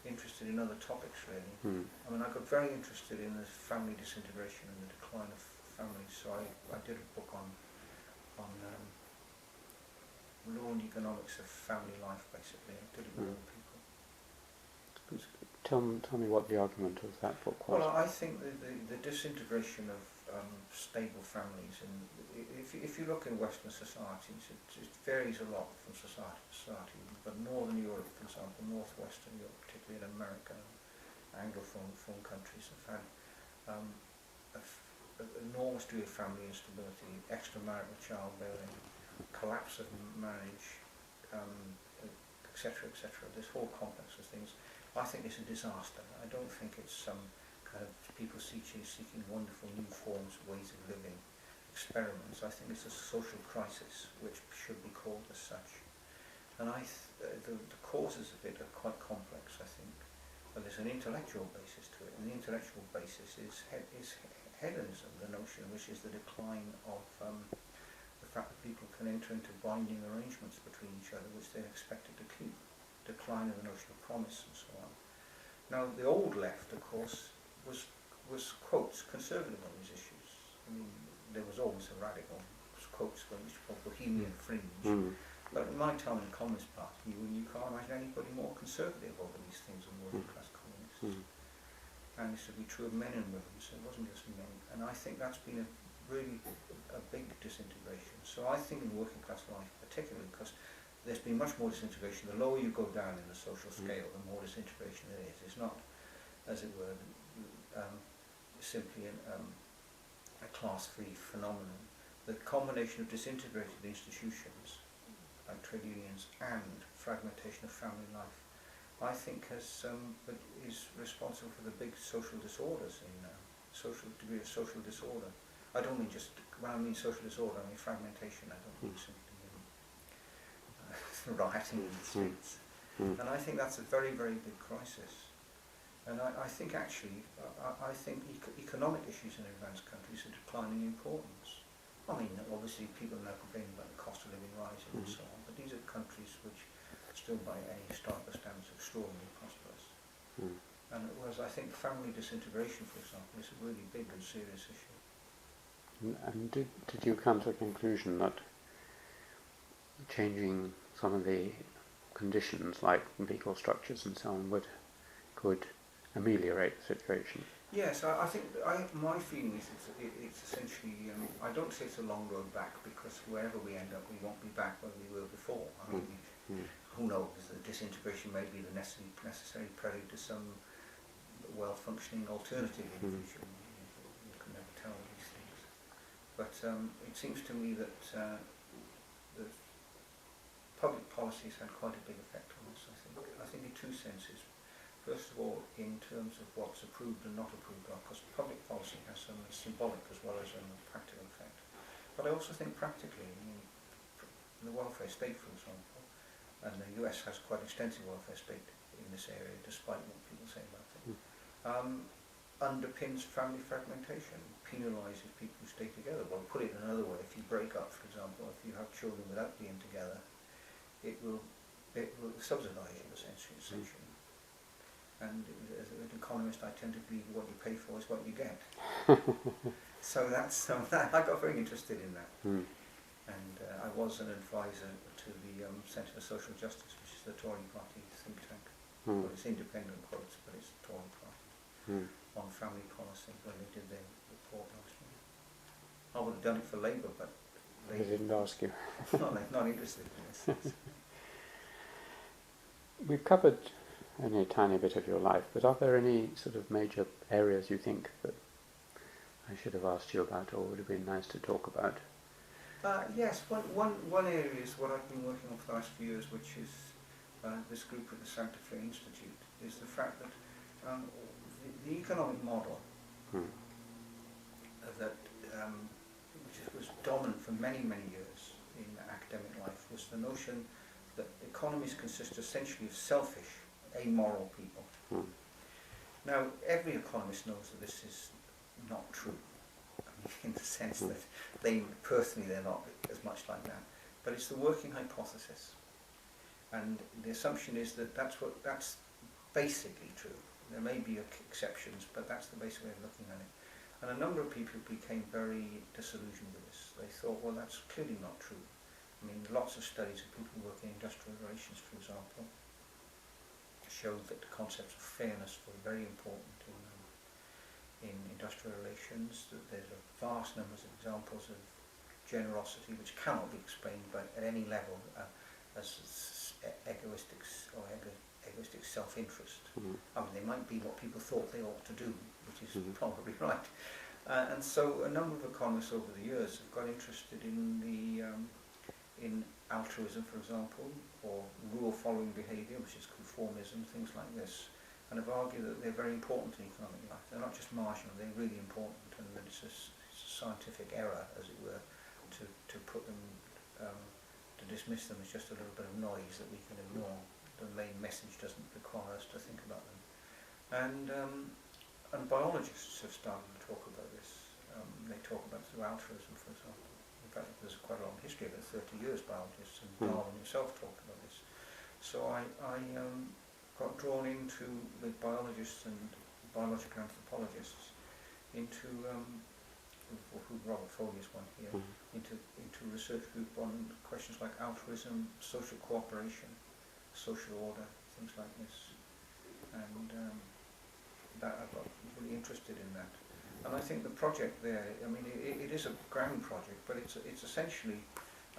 S2: interested in other topics really. I mean, I got very interested in the family disintegration and the decline of families, so I did a book on law and economics of family life, basically. I did it with other people.
S1: Tell me what the argument of that book was.
S2: Well, I think the disintegration of stable families, and if you look in Western societies, it varies a lot from society to society, but Northern Europe, for example, Northwestern Europe, particularly in America, Anglophone countries, have had an enormous degree of family instability, extramarital childbearing, collapse of marriage, etc., etc. This whole complex of things. I think it's a disaster. I don't think it's some kind of people seeking wonderful new forms, ways of living, experiments. I think it's a social crisis which should be called as such. And the causes of it are quite complex, I think. But there's an intellectual basis to it, and the intellectual basis is hedonism, the notion which is the decline of the fact that people can enter into binding arrangements between each other which they're expected to keep. Decline of the notion of promise and so on. Now, the old left, of course, was quotes conservative on these issues. I mean, there was always a radical quotes which were called Bohemian fringe. But in my time in the Communist Party, you can't imagine anybody more conservative over these things than working class communists. And this would be true of men and women, so it wasn't just men. And I think that's been really a big disintegration. So I think in working class life, particularly because there's been much more disintegration. The lower you go down in the social scale, the more disintegration there is. It's not, as it were, simply a class-free phenomenon. The combination of disintegrated institutions, like trade unions, and fragmentation of family life, I think is responsible for the big social disorders in degree of social disorder. I don't mean just, when I mean social disorder, I mean fragmentation. I don't mean simply rioting in the streets. And I think that's a very, very big crisis. And I think actually, I think economic issues in advanced countries are declining in importance. I mean, obviously people are now complaining about the cost of living rising and so on, but these are countries which are still by any historical standards extraordinarily prosperous. And whereas I think family disintegration, for example, is a really big and serious issue.
S1: And did you come to the conclusion that changing some of the conditions, like legal structures and so on, could ameliorate the situation?
S2: Yes, I think my feeling is it's essentially, I don't say it's a long road back, because wherever we end up, we won't be back where we were before. I mean, who knows, the disintegration may be the necessary prelude to some well-functioning alternative in the future. You can never tell these things. But it seems to me that the public policies had quite a big effect on us, I think in two senses. First of all, in terms of what's approved and not approved, because public policy has some symbolic as well as a practical effect. But I also think practically, I mean, the welfare state, for example, and the US has quite extensive welfare state in this area, despite what people say about it, underpins family fragmentation, penalises people who stay together. Well, put it another way, if you break up, for example, if you have children without being together, it will subsidise you essentially. And as an economist, I tend to believe what you pay for is what you get. So that's I got very interested in that. And I was an advisor to the Centre for Social Justice, which is the Tory party think tank. Well, it's independent quotes, but it's the Tory party, on family policy when they did their report last year. I would have done it for Labour, but
S1: they didn't ask you.
S2: not interested in this.
S1: We've covered only a tiny bit of your life, but are there any sort of major areas you think that I should have asked you about, or would have been nice to talk about?
S2: Yes, one area is what I've been working on for the last few years, which is this group at the Santa Fe Institute, is the fact that the economic model that which was dominant for many, many years in academia academic life was the notion that economies consist essentially of selfish, amoral people. Now, every economist knows that this is not true, in the sense that they're not as much like that. But it's the working hypothesis. And the assumption is that that's basically true. There may be exceptions, but that's the basic way of looking at it. And a number of people became very disillusioned with this. They thought, well, that's clearly not true. I mean, lots of studies of people working in industrial relations, for example, showed that the concepts of fairness were very important in industrial relations, that there's a vast numbers of examples of generosity which cannot be explained at any level as egoistic self-interest. I mean, they might be what people thought they ought to do, which is probably right. And so a number of economists over the years have got interested in in altruism, for example, or rule-following behaviour, which is conformism, things like this, and have argued that they're very important in economic life. They're not just marginal, they're really important, and that it's a scientific error, as it were, to put them, to dismiss them as just a little bit of noise that we can ignore. The main message doesn't require us to think about them. And biologists have started to talk about this. They talk about it through altruism, for example. In fact, there's quite a long history of it, 30 years biologists, and Darwin himself talked about this. So I got drawn into, with biologists and biological anthropologists, into Robert Foley's one here, into a research group on questions like altruism, social cooperation, social order, things like this. And that I got really interested in that. And I think the project there, I mean, it is a grand project, but it's essentially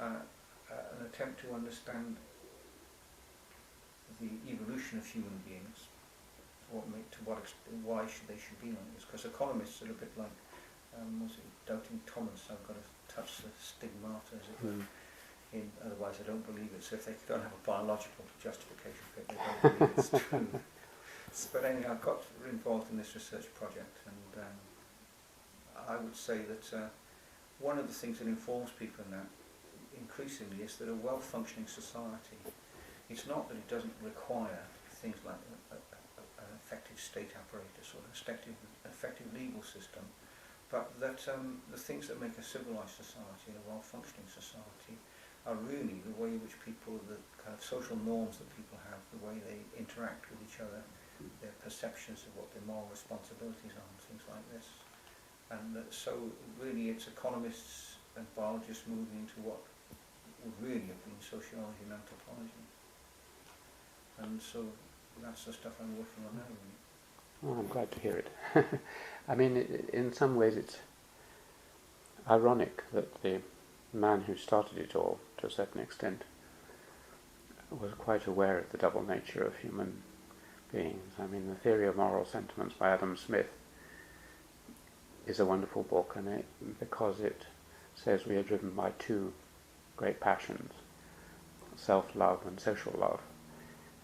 S2: an attempt to understand the evolution of human beings, why they should be like this. Because economists are a bit like, doubting Thomas, I've got to touch the stigmata, as it were. Otherwise I don't believe it. So if they don't have a biological justification for it, they don't believe it's true. But anyway, I got involved in this research project, and I would say that one of the things that informs people in that increasingly is that a well-functioning society, it's not that it doesn't require things like an effective state apparatus or an effective legal system, but that the things that make a civilized society and a well-functioning society are really the way in which people, the kind of social norms that people have, the way they interact with each other, their perceptions of what their moral responsibilities are, and things like this. And so really it's economists and biologists moving into what would really have been sociology and anthropology. And so that's the stuff I'm working on now, really.
S1: Oh, I'm glad to hear it. I mean, in some ways it's ironic that the man who started it all, to a certain extent, was quite aware of the double nature of human beings. I mean, The Theory of Moral Sentiments by Adam Smith is a wonderful book, and because it says we are driven by two great passions, self-love and social love,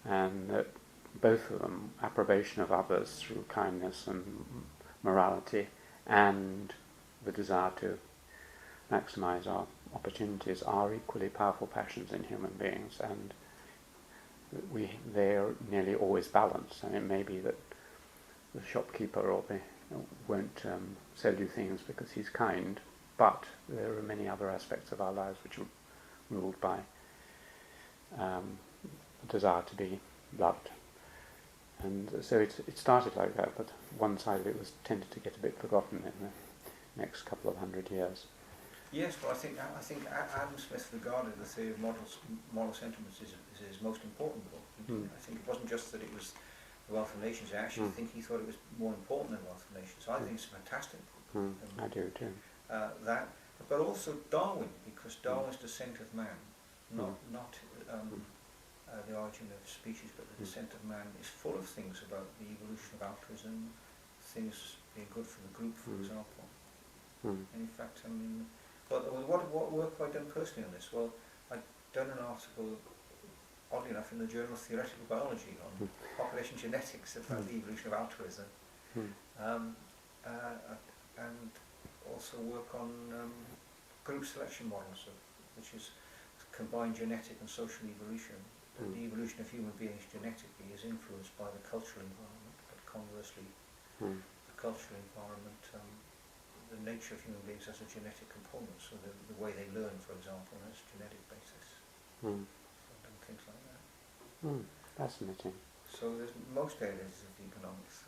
S1: and that both of them, approbation of others through kindness and morality, and the desire to maximize our opportunities, are equally powerful passions in human beings, and they are nearly always balanced. And it may be that the shopkeeper won't sell you things because he's kind, but there are many other aspects of our lives which are ruled by a desire to be loved. And so it started like that, but one side of it was tended to get a bit forgotten in the next couple of 100 years.
S2: Yes, but I think Adam Smith regarded the theory of moral sentiments as his most important book. I think it wasn't just that it was The Wealth of Nations. I actually think he thought it was more important than Wealth of Nations. I think it's a fantastic book.
S1: I do too.
S2: But also Darwin, because Darwin's Descent of Man, not the origin of species, but the descent of man, is full of things about the evolution of altruism, things being good for the group, for example. And in fact, I mean, what work have I done personally on this? Well, I've done an article, oddly enough, in the Journal of Theoretical Biology on population genetics about the evolution of altruism, and also work on group selection models, which is combine genetic and social evolution. The evolution of human beings genetically is influenced by the cultural environment, but conversely, the cultural environment, the nature of human beings has a genetic component, so the way they learn, for example, has a genetic basis. And things like that.
S1: Fascinating.
S2: So there's most areas of economics.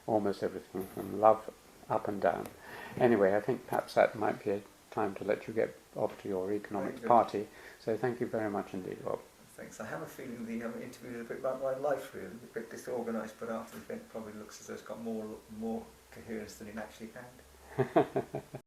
S1: Almost everything from love up and down. Anyway, I think perhaps that might be a time to let you get off to your economics party. So thank you very much indeed, Bob.
S2: Thanks. I have a feeling the interview is a bit like my life, really, a bit disorganised, but after the event probably looks as though it's got more coherence than it actually had.